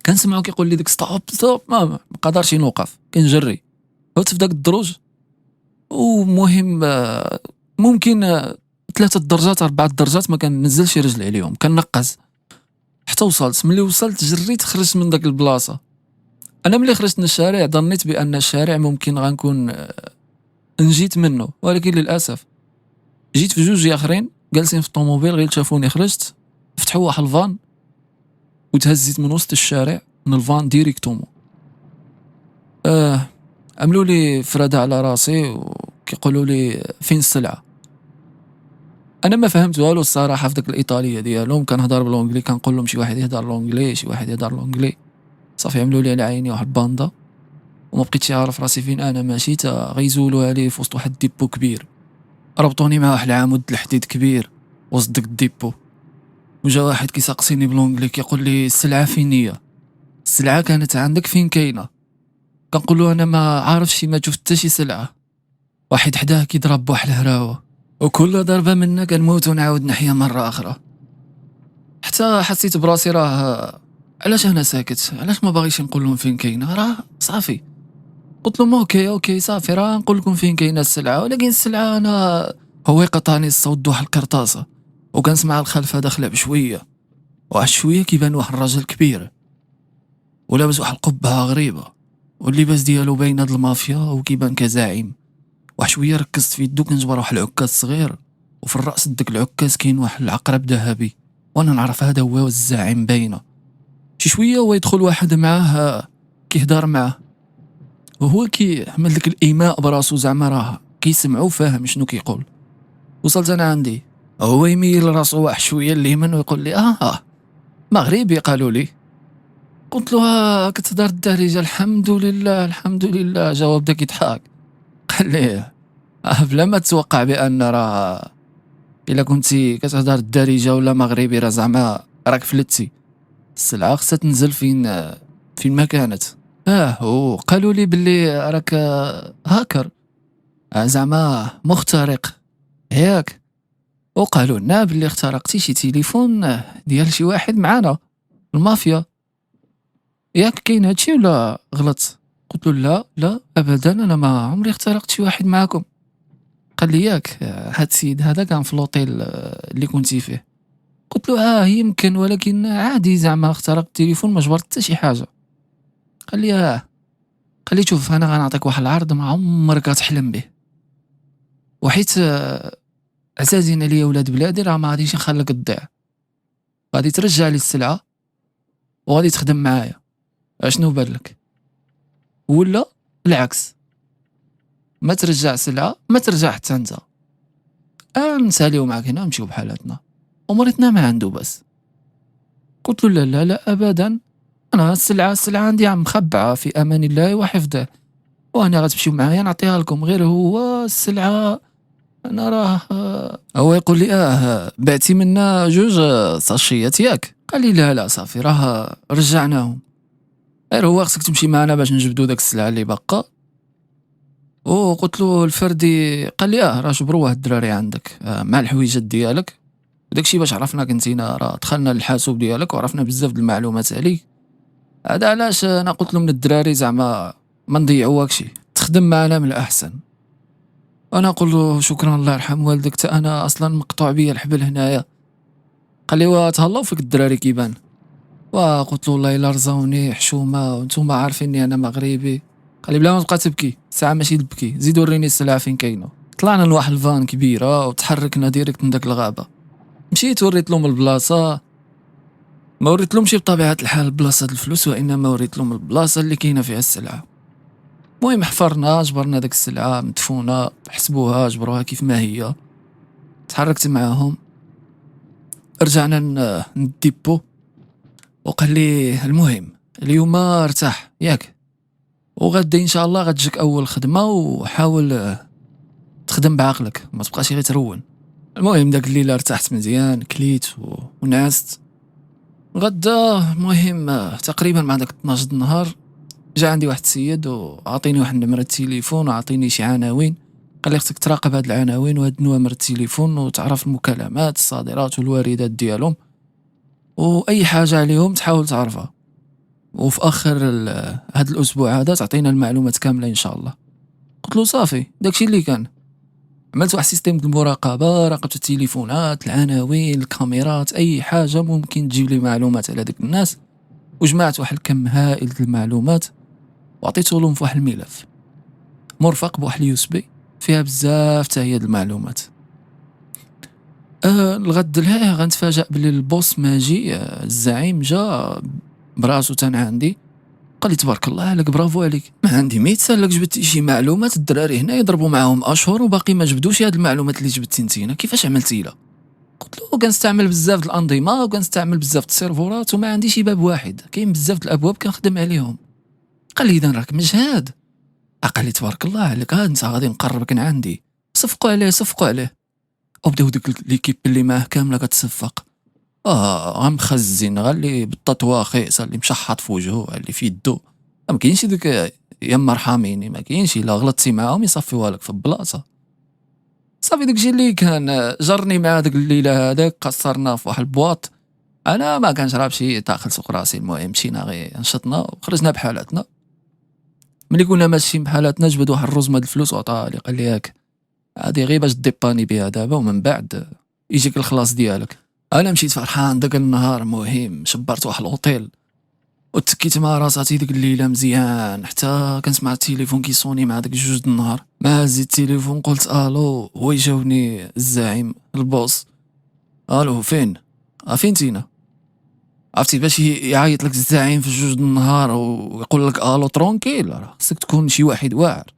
كنسمعو كيقول لي ديك ستوب ستوب، ما قدرش نوقف، كنجري هوت في داك الدروج. ومهم ممكن 3 درجات 4 درجات ما كننزلش رجلي عليهم، كنقز حتى وصلت. ملي وصلت جريت خرجت من داك البلاصه. انا ملي خرجت من الشارع ظنيت بان الشارع ممكن غنكون نجيت منه، ولكن للاسف جيت في جوج اخرين جالسين في الطوموبيل، غير شافوني خرجت فتحوا واحد الفان وتهزيت من وسط الشارع من الفان ديريكتومون. عملوا لي فرادة على راسي وكيقولوا لي فين السلعه. انا ما فهمت والو الصراحه في داك الايطاليه ديالهم، كنهضر بالونجلي، كنقول لهم شي واحد يهضر لونجلي شي واحد يهضر لونجلي. صافي عملوا لي على عيني واحد الباندا وما بقيتش عارف راسي فين انا ماشي، تا غيزولوها لي في وسط واحد الديبو كبير. ربطوني مع واحد العمود الحديد كبير وسط داك الديبو، وجا واحد كيسقسيني بالونجلي كيقول لي السلعه فين هي، السلعه كانت عندك فين كاينه. كنقول له انا ما عارفش، ما شفت حتى شي سلعه. واحد حداه كيضرب بواحد الهراوه، وكل ضربه منا كنموت ونعاود نحيا مره اخرى. حتى حسيت براسي راه علاش انا ساكت، علاش ما باغيش نقول لهم فين كاينه، راه صافي. قلت لهم اوكي صافي، راه نقول لكم فين كاينه السلعه، ولكن السلعه انا. هو قطعني الصوت د واحد القرطاسه، وكنسمع الخلفه داخله بشويه، واحد شويه كيبان واحد الراجل كبير ولابس واحد القبعه غريبه، واللباس ديالو باين هاد المافيا وكيبان كزعيم. واحد شويه ركزت في يدو كنجبر واحد العكاز صغير، وفي الراس داك العكاز كاين واحد العقرب ذهبي، وانا نعرف هذا هو الزعيم باينه. شي شويه ويدخل واحد معاه كيهضر معاه، وهو كيعمل لك الايماء براسو زعما راه كيسمعو فاهم شنو كيقول. وصلت انا عندي، هو يميل راسو واحد شويه اليمين ويقول لي مغربي قالوا لي. قلت له كتهضر الدارجه؟ الحمد لله الحمد لله. جاوب بدا كيضحك، قال لي بلا ما تتوقع بان راه الا كنتي كتهضر الدارجه ولا مغربي راه زعما راك فلتي. السلعه خصها تنزل فين ما كانت. وقالوا لي باللي راك هاكر، زعما مخترق ياك. وقالوا لنا باللي اخترقتي شي تليفون ديال شي واحد معانا المافيا، ياك كاين هادشي ولا غلط؟ قلت له لا ابدا، انا ما عمري اخترقت شي واحد معاكم. قال لي ياك هاد السيد هذا كان في اللوطيل اللي كنتي فيه. قلت له يمكن، ولكن عادي زعما اخترقت التليفون ما جبرت حتى شي حاجه. قال لي قال لي شوف انا غنعطيك واحد العرض ما عمرك غتحلم به، وحيت عزازين عليا ولاد بلادي راه ما غاديش نخليك تضيع، غادي ترجع لي السلعه وغادي تخدم معايا. اشنو بان لك؟ ولا العكس، ما ترجع سلعه ما ترجع حتى انت، نساليو معاك هنا نمشيو بحالاتنا ومريتنا ما عنده بس. قلت له لا لا لا ابدا، انا السلعه عندي عم مخبعه في امان الله وحفظه، وانا غتمشيو معايا نعطيها لكم، غير هو السلعه انا راه هو يقول لي بعتي منا جوج ساشيات ياك؟ قال لي لا لا صافي راه رجعناهم، غير هو خصك تمشي معنا باش نجبدو داك السلعه اللي باقا. وقلت له الفردي، قال لي راه جبروه الدراري عندك مع الحويجات ديالك، وداكشي باش عرفناك انتينا راه دخلنا للحاسوب ديالك وعرفنا بزاف د المعلومات عليك. هذا علاش انا قلت له من الدراري زعما ما نضيعوكش، تخدم معنا من الاحسن. انا نقول له شكرا الله يرحم والدك، تا انا اصلا مقطوع بيا الحبل هنايا. قال لي وتهلاو فيك الدراري كيبان. وقلت له والله الا رزاوني حشومه وانتم عارفيني انا مغربي. قال لي بلا ما تبقى تبكي، ساعه ماشي تبكي، زيد وريني السلعه فين كاينه. طلعنا لواحد الفان كبيره وتحركنا ديريكت من داك الغابه. مشيت وريت لهم البلاصه، ما وريت لهمش بطبيعه الحال بلاصه الفلوس، وانما وريت لهم البلاصه اللي كاينه فيها السلعه. المهم حفرنا جبرنا داك السلعه مدفونه، حسبوها جبروها كيف ما هي. تحركت معاهم رجعنا نديبو، وقال لي المهم اليوم ارتاح ياك، وغدا ان شاء الله غتجيك اول خدمه، وحاول تخدم بعقلك ما تبقاش غير ترون. المهم داك الليل ارتحت مزيان، كليت ونعست. غدا المهم تقريبا مع داك 12 النهار جا عندي واحد السيد وعطيني واحد نمرة التليفون وعطيني شي عناوين، قال لي خصك تراقب هاد العناوين وهاد نوامر التليفون وتعرف المكالمات الصادرات والواردات ديالهم، واي حاجه عليهم تحاول تعرفها، وفي اخر هاد الاسبوع هذا تعطينا المعلومات كامله ان شاء الله. قلت له صافي داكشي اللي كان. عملت واحد سيستيم د المراقبه، راقبت التليفونات العناوين الكاميرات اي حاجه ممكن تجيب لي معلومات على داك الناس، وجمعت واحد الكم هائل د المعلومات وعطيته لهم في واحد الملف مرفق بواحد اليو اس بي فيها بزاف حتى هي د المعلومات. الغد لها غنتفاجأ بلي البوس ماجي الزعيم جا براسو تان عندي، قال لي تبارك الله عليك برافو عليك، ما عندي ما يتسالك جبتي شي معلومات الدراري هنا يضربوا معاهم اشهر وباقي ما جبدوش هاد المعلومات اللي جبتي انتينا، كيفاش عملتي له؟ قلت له كنستعمل بزاف د الانظمه وكنستعمل بزاف د السيرفرات وما عنديش باب واحد، كاين بزاف د الابواب كنخدم عليهم. قال لي اذا راك مجهاد. قال لي تبارك الله عليك، انت غادي نقربك عندي، صفقوا عليه صفقوا عليه. وبداو ديك ليكيب اللي معاه كامله كتصفق، غنخزن غير اللي بالتطوا خيسه اللي مشحط في وجهه اللي في يدو، ما كاينش ديك يا مرحميني، ما كاينش الا غلطتي معاهم يصفيوها لك في البلاصه. صافي داكشي اللي كان جرني مع داك الليله هذاك، قصرنا في واحد البواط، انا ما كنشربش داخل سوق راسي. المهم مشينا غير نشطنا وخرجنا بحالاتنا. ملي كنا ماشيين بحالاتنا جبد واحد الرزمه د الفلوس وعطاها لي، قال لي هاك هادي غير باش ديباني بها دابا ومن بعد يجيك الخلاص ديالك. انا مشيت فرحان داك النهار، مهم شبرت واحد الاوتيل وتكيت مع راساتي ديك الليله مزيان، حتى كنسمع التليفون كيصوني مع داك جوج د النهار. ما هزيت التليفون قلت الو، هو يجاوبني الزعيم البوس، الو فين فين تينا؟ عرفتي باش يعيط لك الزعيم في جوج د النهار ويقول لك الو ترونكيل، راه خصك تكون شي واحد واعر.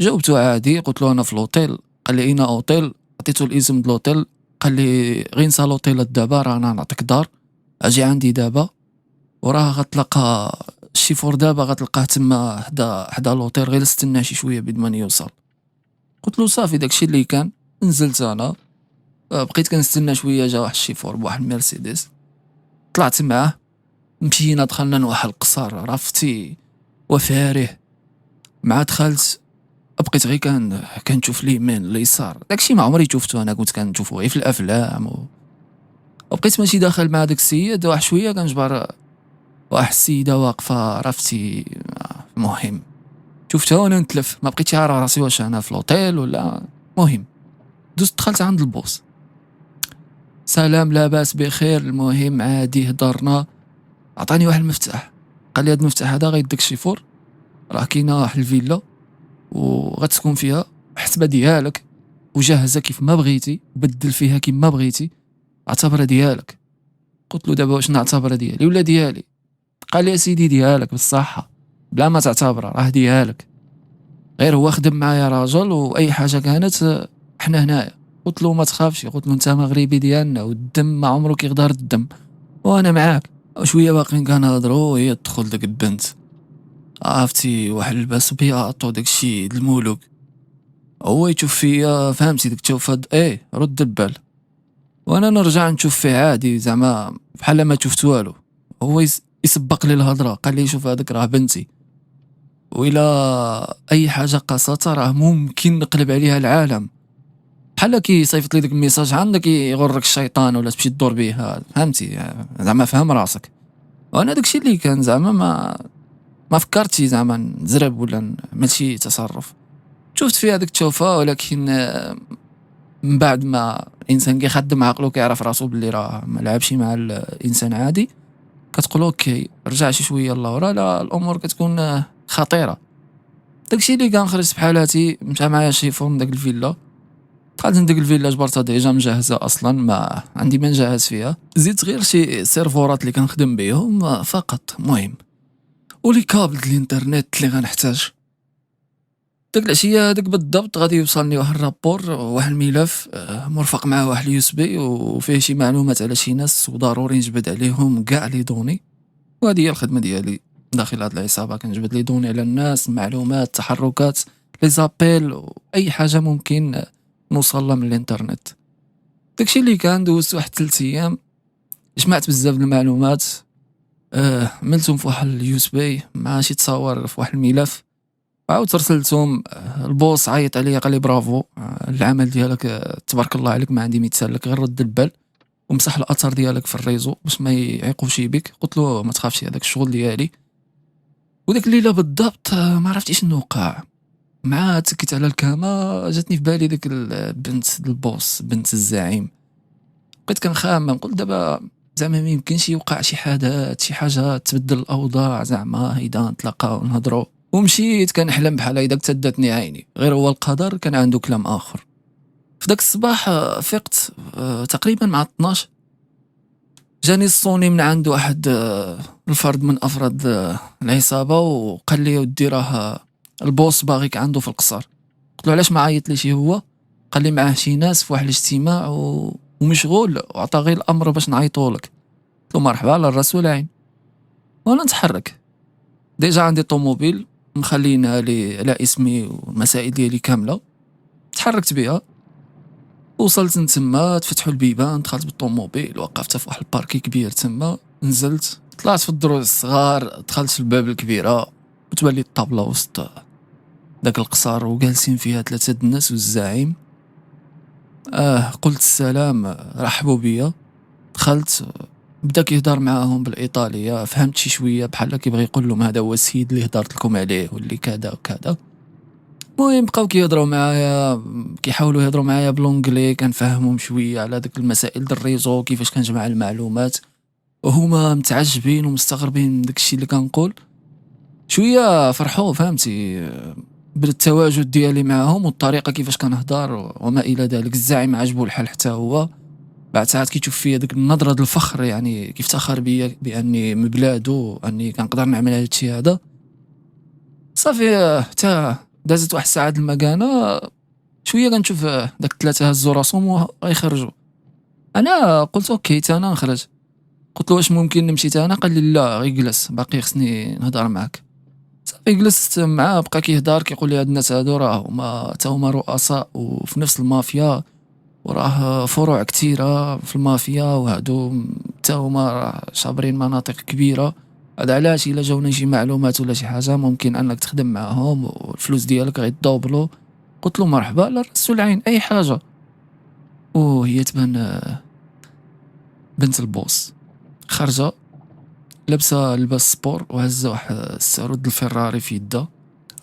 جاوبته عادي، قلت له انا في الاوتيل. قال لي اين اوتيل؟ عطيته الاسم د الاوتيل، قال لي غير نسى الاوتيلات دابا، راه انا نعطيك دار اجي عندي دابا، وراه غتلقى الشيفور دابا غتلقاه تما حدا الاوتيل، غير استنى شي شويه بد ما يوصل. قلت له صافي داكشي اللي كان. نزلت انا بقيت كنستنى شويه، جا واحد الشيفور بواحد المرسيدس، طلعت معاه مشينا دخلنا لواحد القصر رفتي وفاره. مع دخلت بقيت غير كنشوف اليمين اليسار، داكشي ما عمري شفتو، انا كنت كنشوفو غير في الافلام وبقيت ماشي داخل مع داك السيد، واحد شويه كنجبر واحد السيده واقفه عرفتي. المهم شفتها وانا نتلف، ما بقيتش عارف راسي واش انا في الاوتيل ولا. المهم دوزت دخلت عند البوس، سلام لاباس بخير، المهم عادي هضرنا، عطاني واحد المفتاح، قال لي هاد المفتاح هذا غيديك شيفور، راه كاينه واحد الفيلا وغتسكن فيها، حسبه ديالك وجهزها كيف ما بغيتي، بدل فيها كيما بغيتي، اعتبرها ديالك. قلت له دابا واش نعتبرها ديالي ولا ديالي؟ قال لي سيدي ديالك بالصحه، بلا ما تعتبرها راه ديالك، غير هو خدم معايا راجل واي حاجه كانت حنا هنايا. قلت له ما تخافش، قلت له انت مغربي ديالنا والدم ما عمره كيغدر الدم وانا معاك. شويه باقيين كنهضروا وهي تدخل ديك البنت، عرفتي واحد الباس بياط وداكشي د المولوك، هو يشوف فيا فهمتي ديك تشوف ايه رد البال، وانا نرجع نشوف فيه عادي زعما بحال ما شفت والو. هو يسبق لي الهضره، قال لي شوف هذيك راه بنتي، وإلا اي حاجه قاصتها راه ممكن نقلب عليها العالم، بحال كيصيفط لي ديك الميساج عندك يغرك الشيطان ولا تمشي تدور به، فهمتي زعما فهم راسك. وانا داكشي اللي كان زعما ما فكرتش زعما نزرب ولا ماشي تصرف، شفت فيها ديك التشوفه. ولكن من بعد ما الانسان كيخدم عقلو كيعرف راسو باللي راه ما لعبش مع الانسان عادي، كتقول اوكي رجع شي شويه لورا، لا الامور كتكون خطيره. داكشي اللي كان خرجت بحالاتي، مشى معايا شيفور من داك الفيلا، دخلت لديك الفيلا جبرتها ديجا مجهزه اصلا، ما عندي ما نجهز فيها، زيدت غير شي سيرفورات اللي كنخدم بهم فقط، مهم ولي كابل د الانترنت اللي غنحتاج. ديك العشيه هذيك بالضبط غادي يوصلني واحد الرابور، واحد الملف مرفق معاه واحد اليو اس بي وفيه شي معلومات على شي ناس وضروري نجبد عليهم كاع لي دوني، وهذه هي الخدمه ديالي داخل هاد العصابه. كنجبد لي دوني على الناس، معلومات، تحركات، لي زابيل واي حاجه ممكن نوصل لها من الانترنت. داكشي اللي كان دوزت واحد 3 ايام، جمعت بزاف د المعلومات، ملتهم في واحد اليو اس بي مع شي تصاور في واحد الملف، عاودت رسلتهم. البوس عيط عليا قال لي برافو، العمل ديالك تبارك الله عليك ما عندي مثال لك، غير رد البال ومسح الاثر ديالك في الريزو باش ما يعيقوش بك. قلت له ما تخافش هذاك الشغل ديالي. وديك الليله بالضبط ما عرفتش شنو وقع، مع تكيت على الكاما جاتني في بالي ديك البنت البوس، بنت الزعيم. بقيت كنخمم، قلت دابا زعما ما يمكنش يوقع شي حدث، شي حاجه تبدل الاوضاع، زعما هيدا نتلاقاو ونهضروا. ومشيت كنحلم بحال هيدا، تسدتني عيني، غير هو القدر كان عنده كلام اخر. في داك الصباح فقت تقريبا مع 12، جاني الصوني من عند واحد الفرد من افراد العصابه، وقال لي ودي راه البوس باغيك عنده في القصر. قلت له علاش ما عيط ليش هو؟ قال لي معاه شي ناس في واحد الاجتماع ومشغول، وعطى غير الامر باش نعيطوا لك. قلت له مرحبا على الراس والعين. وانا نتحرك، ديجا عندي طوموبيل مخلينها لي على اسمي والمسائل ديالي كامله، تحركت بها، وصلت نتما، تفتحوا البيبان، دخلت بالطوموبيل، وقفت في واحد الباركي كبير تما، نزلت طلعت في الدروج الصغار، دخلت في الباب الكبيره، وتبان لي الطابله وسط داك القصر وجالسين فيها 3 الناس والزعيم. قلت السلام، رحبوا بيا. دخلت، بدا كيهضر معاهم بالايطاليه، فهمت شي شويه بحال كيبغي يقول لهم هذا هو السيد اللي هضرت لكم عليه واللي كذا وكذا. المهم بقاو كيهضروا معايا، كيحاولوا يهضروا معايا بالونجلي، كنفهمهم شويه على ديك المسائل د الريزو كيفاش كنجمع المعلومات، وهما متعجبين ومستغربين من داكشي اللي كنقول. شويه فرحوا فهمتي بالتواجد ديالي معاهم والطريقه كيفاش كنهضر وما الى ذلك. الزعيم عجبو الحال حتى هو، بعد ساعات كيشوف فيا ديك النظره ديال الفخر، يعني كيفتخر بيا باني من بلادو، اني كنقدر نعمل هذا الشيء هذا. صافي حتى دازت واحد الساعه د المكانه، شويه كنشوف داك 3 هزوا راسهم وغيخرجوا. انا قلت اوكي تا انا نخرج. قلت له واش ممكن نمشي تا انا؟ قال لي لا غير جلس، باقي خصني نهضر معاك. صافي جلست معاه، بقى كيهضر كيقول لي هاد الناس هادو راه هما تا هما رؤساء وفي نفس المافيا، وراه فروع كثيره في المافيا، وهادو تا هما راه شابرين مناطق كبيره. هذا علاش الا جاونا شي معلومات ولا شي حاجه ممكن انك تخدم معاهم والفلوس ديالك غيتدوبلو. قلت له مرحبا على الراس والعين، اي حاجه. وهي تبان بنت البوس، خارجه لابسه لباس سبور وهزه واحد السارود الفيراري في يدها،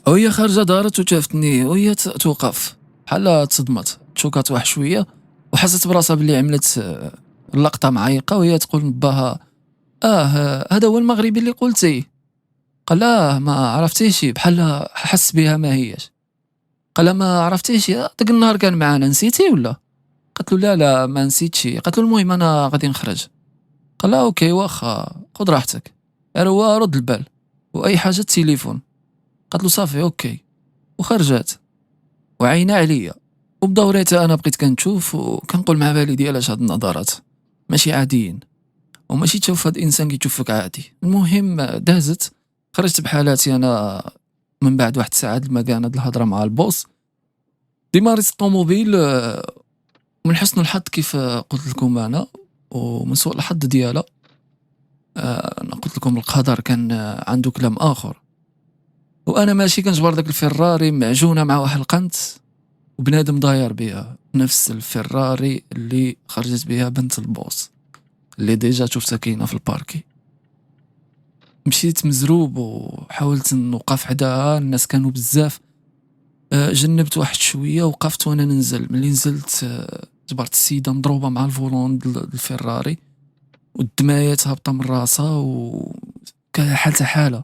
وهي خارجه دارت وشافتني وهي توقف بحال تصدمت، تشوكات واحد شويه وحست براسها باللي عملت اللقطه معيقه، وهي تقول لباها هذا هو المغربي اللي قلتي. قال لها: "ما عرفتيش بحال حس بها ما هياش." قال لها: "ما عرفتيش داك النهار كان معانا نسيتي والّا؟" قالت له: "لا، لا ما نسيتش." قالت له: "المهم أنا غادي نخرج." قال لها: "أوكي واخا خُذ راحتك، غير هو رُد البال وأي حاجة التليفون." قالت له: "صافي أوكي." وخرجات وعاينة عليا، وبدوري حتى أنا بقيت كنشوف وكنقول مع بالي ديال هاد النظرات ماشي عاديين، وماشي تشوف هاد الإنسان كيشوفك عادي. المهم دازت، خرجت بحالاتي أنا من بعد واحد الساعة د ما كان هاد الهضرة مع البوس. ديماريت الطوموبيل من حسن الحظ كيف قلت لكم أنا، ومن سوء الحظ ديالها أنا قلت لكم القدر كان عنده كلام آخر، وأنا ماشي كنجبر داك الفيراري معجونة مع واحد القنت وبنادم داير بها، نفس الفيراري اللي خرجت بها بنت البوس اللي ديجا شفتها كاينة في الباركي. مشيت مزروب وحاولت نوقف حداها، الناس كانوا بزاف. جنبت واحد شوية وقفت وأنا ننزل، ملي نزلت جبرت السيدة مضروبة مع الفولون الفيراري والدمايات هابطة من راسها حالتها حالة.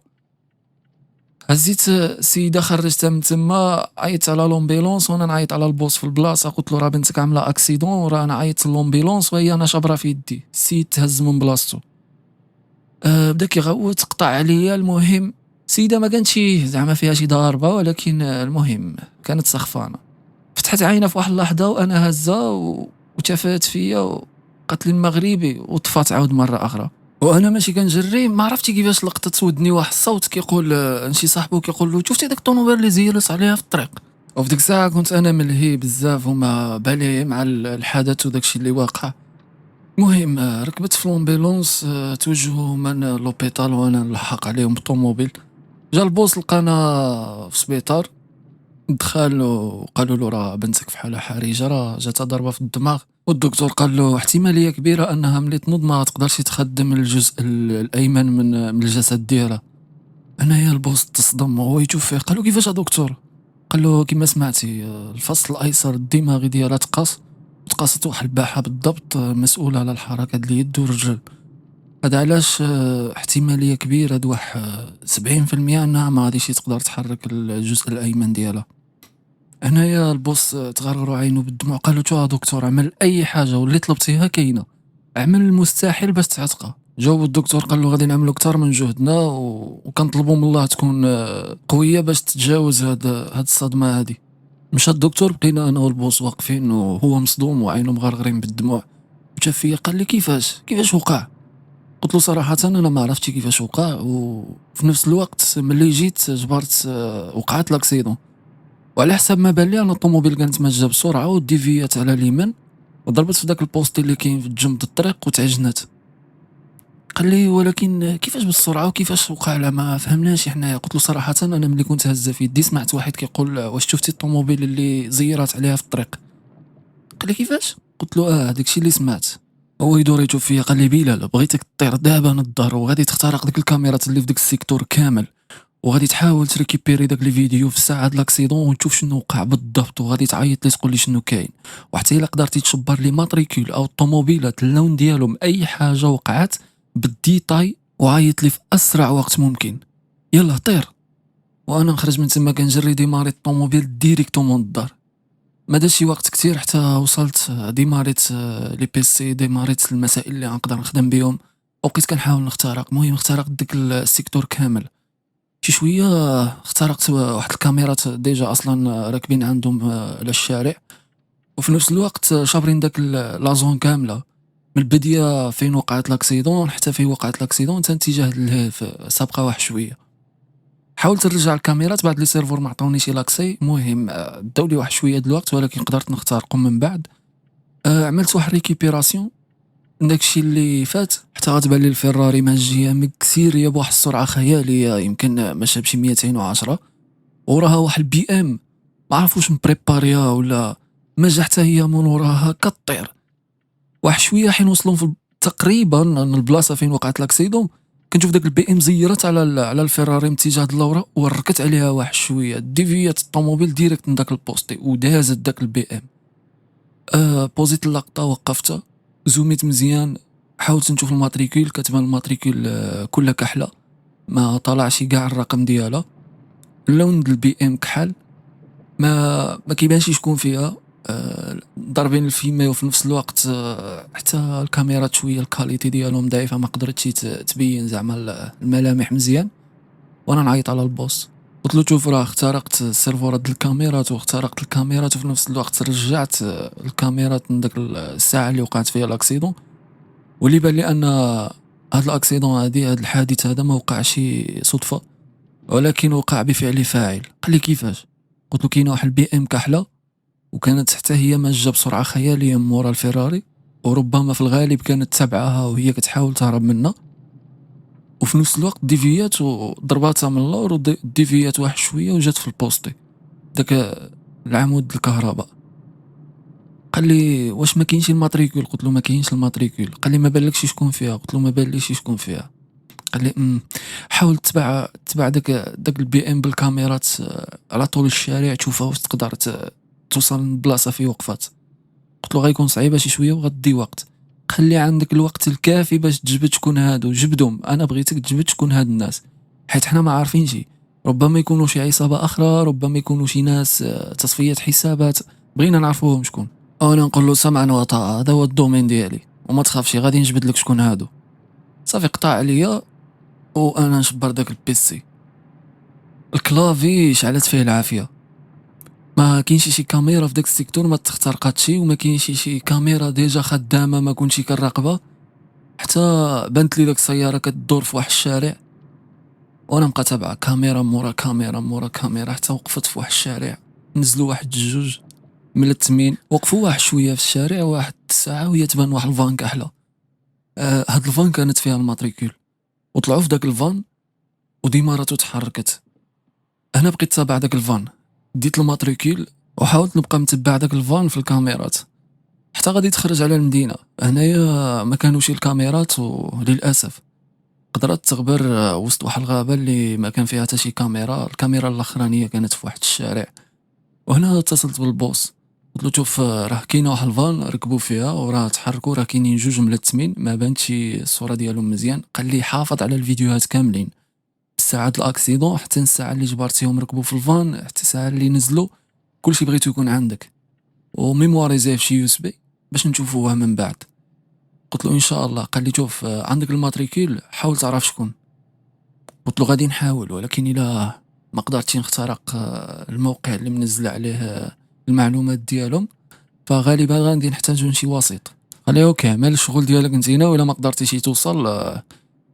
هزيت السيدة خرجتها من تما، عيطت على لومبيلونس وانا نعيط على البوس في البلاصة، قلت له: "راه بنتك عاملة اكسيدون وراه انا عيطت للومبيلونس وهي انا شابرة في يدي." السيد تهز من بلاصتو، بدا كيغوت قطع عليا. المهم السيدة ما كانتش زعما فيها شي ضاربة، ولكن المهم كانت سخفانة. فتحت عينها في واحد اللحظة وانا هزة وتفات فيا وقالت لي المغربي وطفات عاود مرة اخرى. وانا ماشي كنجري، ما عرفتي كيفاش لقطت ودني واحد الصوت كيقول شي صاحبو كيقول له: "شفتي داك الطوموبيل اللي زيرت عليها في الطريق؟" وفي ديك الساعه كنت انا ملهي بزاف وما بالي مع الحدث وداكشي اللي واقع. المهم ركبت في لومبيلونس، توجهوا من لوبيتال وانا نلحق عليهم بالطوموبيل. جا البوس لقانا في السبيطار، دخل وقالوا له: "راه بنتك في حاله حرجه، راه جاتها ضربه في الدماغ." والدكتور قال له: "احتماليه كبيره انها ملي تنوض ما تقدرش تخدم الجزء الايمن من الجسد ديالها." هنايا البوس تصدم وهو يشوف فيه، قال له: "كيفاش يا دكتور؟" قال له: "كما سمعتي، الفصل الايسر الدماغي ديالها تقاست واحد الباحه بالضبط، مسؤوله على الحركه ديال اليد والرجل. هذا علاش احتماليه كبيره دوح 70% انها ما غاديش تقدر تحرك الجزء الايمن ديالها." هنايا البوس تغرغروا عينو بالدموع، قال له: "شو يا دكتور، عمل اي حاجه واللي طلبتيها كاينه، عمل المستحيل باش تعتقها." جاوب الدكتور قال له: "غادي نعملوا اكثر من جهدنا وكنطلبوا من الله تكون قويه باش تتجاوز هاد الصدمه هادي." مشى الدكتور، بقينا انا والبوس واقفين وهو مصدوم وعينو مغرغرين بالدموع. شاف فيا قال لي: كيفاش وقع؟" قلت له: "صراحه انا ما عرفتش كيفاش وقع، وفي نفس الوقت ملي جيت جبرت وقعت لاكسيدون، وعلى حسب ما بان لي انا الطوموبيل كانت ماشيه بسرعه وديفيات على اليمين وضربت في داك البوستي اللي كاين في جنب الطريق وتعجنت." قال لي: "ولكن كيفاش بالسرعه وكيفاش وقع لا ما فهمناش حنايا." قلت له: "صراحه انا ملي كنت هازه في يدي سمعت واحد كيقول: واش شفتي الطوموبيل اللي زيرات عليها في الطريق؟" قال لي: "كيفاش؟" قلت له: هذاك الشيء اللي سمعت." هو يدور يشوف فيا قال لي: "بلال بغيتك تطير دابا نضر وغادي تخترق ديك الكاميرات اللي في ديك السيكتور كامل، وغادي تحاول تريكيبيري داك لي فيديو في الساعه د لاكسيدون وتشوف شنو وقع بالضبط، وغادي تعيط لي تقول لي شنو كاين، وحتى الا قدرتي تشبر لي ماتريكول او الطوموبيلات اللون ديالهم اي حاجه وقعت بالديتاي وعيط لي في اسرع وقت ممكن. يلا طير." وانا نخرج من تما كنجري ديماريت الطوموبيل ديريكتومون للدار. ما داش شي وقت كتير حتى وصلت، ديماريت لي بيسي، ديماريت المسائل اللي غنقدر نخدم بهم، وبقيت كنحاول نخترق. المهم اخترقت ديك السيكتور كامل شي شويه، اخترقت واحد الكاميرات ديجا اصلا راكبين عندهم على الشارع، وفي نفس الوقت شابرين داك لا زون كامله من البدايه فين وقعت لاكسيدون حتى فين وقعت لاكسيدون حتى اتجاه الهيف سابقه واحد شويه. حاولت نرجع الكاميرات بعد لي سيرفور ما عطاونيش لاكسي. المهم داو لي واحد شويه د الوقت ولكن قدرت نخترقهم من بعد. عملت واحد ريكيبيراسيون داكشي اللي فات حتى غتبان لي الفيراري ماجيه مكسيريه بواحد السرعه خياليه، يمكن ماشيه بشي 210، وراها واحد البي ام ما عرفوش مبريباريها ولا ما جا حتى هي من وراها كطير. واحد شويه حين وصلوا تقريبا البلاصه فين وقعت لاكسيدون، كنشوف داك البي ام زيرت على الفيراري من اتجاه اللورا وركت عليها واحد شويه، ديفيات الطوموبيل ديريكت من داك البوستي ودازت داك البي ام. بوزيت اللقطه وقفتها، زوميت مزيان، حاولت نشوف الماتريكول، كتبان الماتريكول كلها كحله. ما طلعش كاع الرقم ديالها. اللون د البي ام كحل، ما كيبانش شكون فيها. ضاربين الفيمي وفي نفس الوقت حتى الكاميرات شويه الكاليتي ديالهم ضعيفه، ما قدرتش تبين زعما الملامح مزيان. وانا نعيط على البوس، قلت له شوف راه اخترقت السيرفرات د الكاميرات واخترقت الكاميرات وفي نفس الوقت رجعت الكاميرات من داك الساعه اللي وقعت فيها الاكسيدون، واللي بان لي ان هاد الاكسيدون هاد الحادث هذا ما وقعش صدفه، ولكن وقع بفعل فاعل. قال لي كيفاش؟ قلت له كاينه واحد البي ام كحله وكانت حتى هي ماشيه بسرعه خياليه من مورا الفيراري، وربما في الغالب كانت تبعها وهي كتحاول تهرب منها، وفي نفس الوقت ديفيات وضرباتها من اللور وديفيات واحد شويه وجات في البوستي داك العمود الكهرباء. قال لي واش ما كاينش الماتريكول؟ قلت له ما كاينش الماتريكول. قال لي ما بالكش شكون فيها؟ قلت له ما باليش شكون فيها. قال لي حاول تبع داك البي ام بالكاميرات على طول الشارع تشوفها واش تقدر توصل للبلاصه فين وقفات. قلت له غيكون صعيبه شي شويه وغدي وقت، خلي عندك الوقت الكافي باش تجبد شكون هادو. جبدهم، انا بغيتك تجبد شكون هاد الناس، حيت حنا ما عارفينش، ربما يكونوا شي عصابه اخرى، ربما يكونوا شي ناس تصفيه حسابات، بغينا نعرفوهم شكون. وانا نقول له سمعا وطاعه، هذا هو الدومين ديالي وما تخافش غادي نجبد لك شكون هادو. صافي قطع عليا وانا نشبر داك البيسي. الكلافي شعلت فيه العافيه، ما كاينش شي كاميرا في داك السيكتور ما تخترقاتش، وما كاينش شي كاميرا ديجا خدامه ما كنتش كنراقبها. حتى بانت لي داك السياره كتدور في واحد الشارع وانا مبقى تابعه كاميرا مورا كاميرا مورا كاميرا حتى وقفت في واحد الشارع. نزلوا واحد الجوج ملتمين، وقفوا واحد شويه في الشارع واحد الساعه وهي تبان واحد الفان كحله. هاد الفان كانت فيها الماتريكول، وطلعوا في داك الفان وديما راتو تحركت. انا بقيت تابع داك الفان، ديت الماتريكول وحاولت نبقى متبع داك الفان في الكاميرات حتى غادي تخرج على المدينه. هنايا ما كانوش الكاميرات وللاسف قدرت تغبر وسط واحد الغابه اللي ما كان فيها حتى شي كاميرا. الكاميرا الاخرانيه كانت في واحد الشارع. وهنا اتصلت بالبوس، قلت له شوف راه كاينه واحد الفان ركبوا فيها وراه تحركوا، راه كاينين جوج ملتمين ما بانتش الصوره ديالهم مزيان. قال لي حافظ على الفيديوهات كاملين، ساعة الاكسيدون حتى الساعه اللي جبرتيهم ركبوا في الفان حتى الساعه اللي نزلوا، كلشي بغيتو يكون عندك وميمواريزيه في شي يو اس بي باش نشوفوه من بعد. قلت له ان شاء الله. قال لي شوف عندك الماتريكول حاول تعرف شكون. قلت له غادي نحاول، ولكن الا ما قدرتش نخترق الموقع اللي منزل عليه المعلومات ديالهم فغالبا غادي نحتاجو شي وسيط. قال لي اوكي مال الشغل ديالك نتينا، ولا ما قدرتيش توصل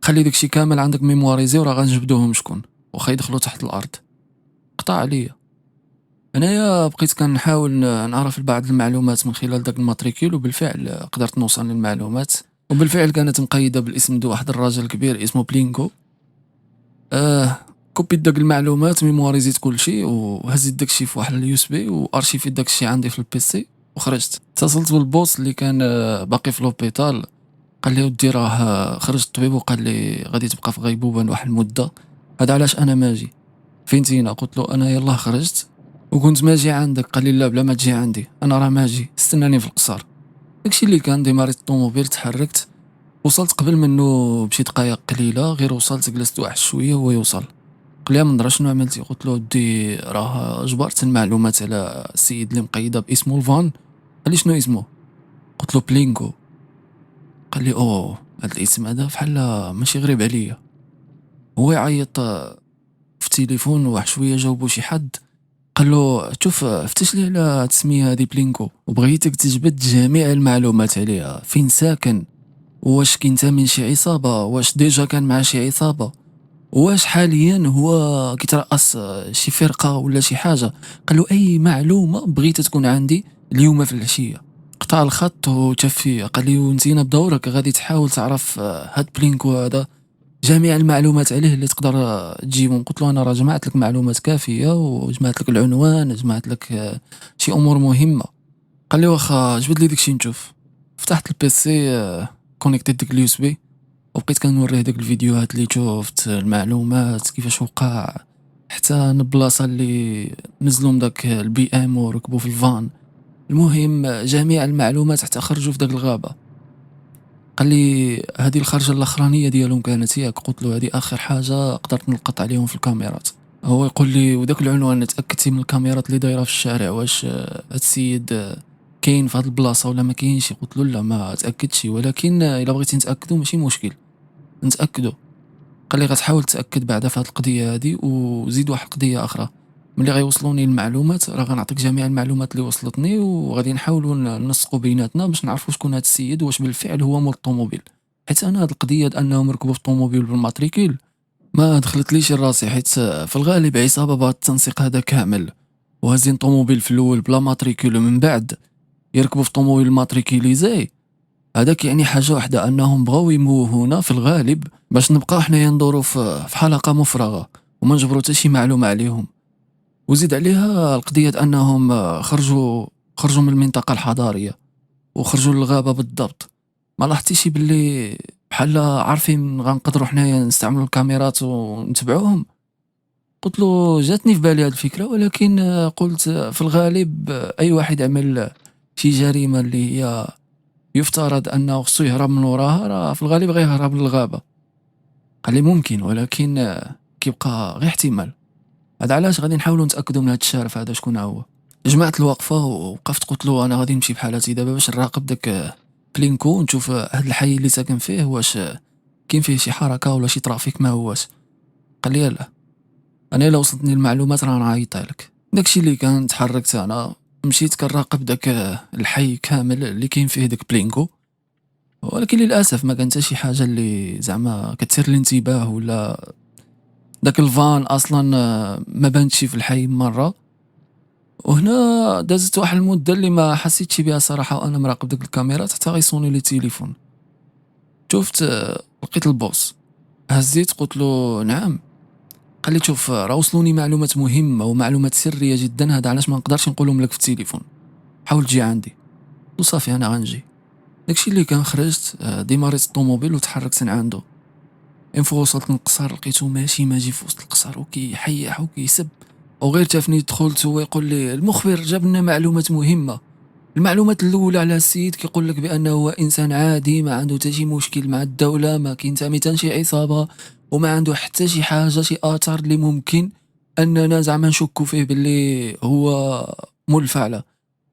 خلي داكشي كامل عندك ميمواريزي وراه غنجبدوهم شكون واخا يدخلوا تحت الارض. قطع عليا. انايا بقيت كنحاول نعرف بعض المعلومات من خلال داك الماتريكول، وبالفعل قدرت نوصل للمعلومات، وبالفعل كانت مقيده بالاسم دو واحد الراجل كبير اسمه بلينكو. كوبيت داك المعلومات ميمواريزيت كلشي وهزيت داكشي في واحد اليو اس بي وارشيفيت داكشي عندي في البيسي وخرجت. اتصلت بالبوس اللي كان باقي في لوبيتال. قال لي ودي راه خرج الطبيب وقال لي غادي تبقى في غيبوبه لواحد المده، هذا علاش انا ماجي. فين تينا؟ قلت له انا يلاه خرجت وكنت ماجي عندك. قال لي لا بلا ما تجي عندي، انا راه ماجي استناني في القصر. داكشي اللي كان ديماريت الطوموبيل تحركت، وصلت قبل منه بشي دقائق قليله، غير وصلت جلست واحد شويه وهو يوصل. قال لي من شنو عملتي؟ قلت له ودي راه جبرت المعلومات على السيد اللي مقيده باسمه الفان. قال لي شنو اسمه؟ قلت له بلينكو. قال لي اوه هذا الاسم هذا بحال ماشي غريب عليا. هو يعيط في التليفون واحد شويه جاوبو شي حد قال له شوف فتش لي على هاد السميه هادي بلينكو وبغيتك تجبد جميع المعلومات عليها، فين ساكن، واش كينتمي لشي عصابه، واش ديجا كان مع شي عصابه، واش حاليا هو كيترأس شي فرقه ولا شي حاجه. قال له اي معلومه بغيت تكون عندي اليوم في العشيه. قطع الخط وتفي. قال لي وانتينا بدورك غادي تحاول تعرف هاد بلينكو هذا جميع المعلومات عليه اللي تقدر تجيبهم. قلت له انا راه جمعت لك معلومات كافيه وجمعت لك العنوان، جمعت لك شي امور مهمه. قال لي واخا جبد لي داكشي نشوف. فتحت البيسي كونيكتيت ديك اليو اس بي وبقيت كنوريه داك الفيديوهات اللي شفت المعلومات كيفاش وقع حتى البلاصه اللي نزلوا من داك البي ام وركبوا في الفان. المهم جميع المعلومات حتى خرجوا في داك الغابه. قال لي هذه الخرجة الأخرانية ديالهم كانت ياك؟ قلت له هذه آخر حاجة قدرت نلقط عليهم في الكاميرات. هو يقول لي وداك العنوان تأكدتي من الكاميرات اللي دايرة في الشارع واش هاد السيد كاين في هاد البلاصة ولا ما كاينش؟ قلت له لا ما تأكدتش، ولكن إلا بغيتي نتأكدوا ماشي مشكل نتأكدوا. قال لي غتحاول تأكد بعدا في هاد القضية هادي، وزيد واحد القضية أخرى، ملي غيوصلوني المعلومات راه غنعطيك جميع المعلومات اللي وصلتني، وغادي نحاولوا ننسقوا بيناتنا باش نعرفوا شكون هاد السيد واش بالفعل هو مول الطوموبيل. حيت انا هاد القضيه د انهم ركبوا في الطوموبيل بالماتريكيل ما دخلتليش راسي، حيت في الغالب عصابه بهذا التنسيق هذا كامل وهازين طوموبيل في الاول بلا ماتريكيل ومن بعد يركبوا في طوموبيل ماتريكيليزي. هذاك يعني حاجه واحده، انهم بغاو يموهونا في الغالب باش نبقاو حنايا ندورو في حلقه مفرغه وما نجبرو حتى شي معلومه عليهم. وزيد عليها القضية أنهم خرجوا من المنطقة الحضارية وخرجوا للغابة بالضبط. ما لاحظتيش باللي بحال عارفين غنقدروا حنايا نستعملوا الكاميرات ونتبعوهم؟ قلت له جاتني في بالي هذه الفكرة، ولكن قلت في الغالب أي واحد عمل شي جريمة اللي هي يفترض أنه خصو يهرب من وراها راه في الغالب غيهرب للغابة. قال لي ممكن، ولكن كيبقى غير احتمال. هذا علاش غادي نحاولوا نتاكدوا من هذا الشارف هذا شكون هو. جمعت الوقفه ووقفت قلت له انا غادي نمشي بحالاتي دابا باش نراقب داك بلينكو ونشوف هذا الحي اللي ساكن فيه واش كاين فيه شي حركه ولا شي ترافيك ما هواش. قال لي لا، انا الا وصلتني المعلومات راه نعيطها لك. داكشي اللي كان تحركت انا، مشيت كنراقب داك الحي كامل اللي كاين فيه داك بلينكو، ولكن للاسف ما كانت شي حاجه اللي زعما كتثير الانتباه، ولا داك الفان اصلا ما بانتش في الحي مره. وهنا دازت واحد المده اللي ما حسيتش بها صراحه وانا مراقب ديك الكاميرات حتى غيصوني لي التليفون. شفت لقيت البوس، هزيت قلت له نعم. قال لي شوف راه وصلوني معلومات مهمه ومعلومات سريه جدا، هذا علاش ما نقدرش نقولهم لك في التليفون، حاول تجي عندي. قلت له صافي انا غنجي. داكشي اللي كان خرجت ديماريت الطوموبيل وتحركت من عنده. فوا وصلت للقصر لقيتو ماشي ماجي في وسط القصر وكيحيح وكيسب، وغير تافني دخلت هو يقول لي المخبر جاب لنا معلومات مهمه. المعلومات الاولى على السيد كيقول لك بانه هو انسان عادي ما عنده حتى شي مشكل مع الدوله، ما كينتمي حتى شي عصابه، وما عنده حتى شي حاجه شي اثار اللي ممكن اننا زعما نشكوا فيه باللي هو مول الفعله.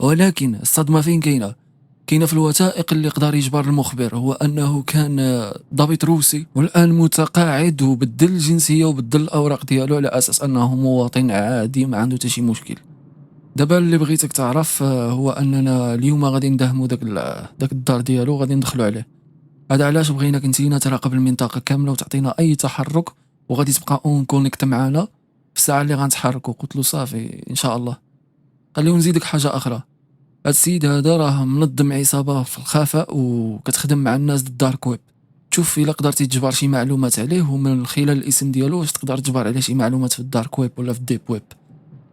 ولكن الصدمه فين كاينه في الوثائق اللي قدر يجبر المخبر، هو انه كان ضابط روسي والان متقاعد وبدل الجنسيه وبدل الاوراق ديالو على اساس انه مواطن عادي ما عنده حتى شي مشكل. دابا اللي بغيتك تعرف هو اننا اليوم غادي ندهموا داك الدار ديالو غادي ندخلوا عليه. هذا علاش بغيناك انتينا تراقب المنطقه كامله وتعطينا اي تحرك، وغادي تبقى اون كونيكت معنا في الساعه اللي غنتحركوا. قلت له صافي ان شاء الله. قال لي ونزيدك حاجه اخرى، هاد السيد هذا راه منظم عصابه في الخفاء وكتخدم مع الناس د الدارك ويب. شوف الا قدرتي تجبر شي معلومات عليه ومن خلال الاسم ديالو واش تقدر تجبر عليه شي معلومات في الدارك ويب ولا في الديب ويب.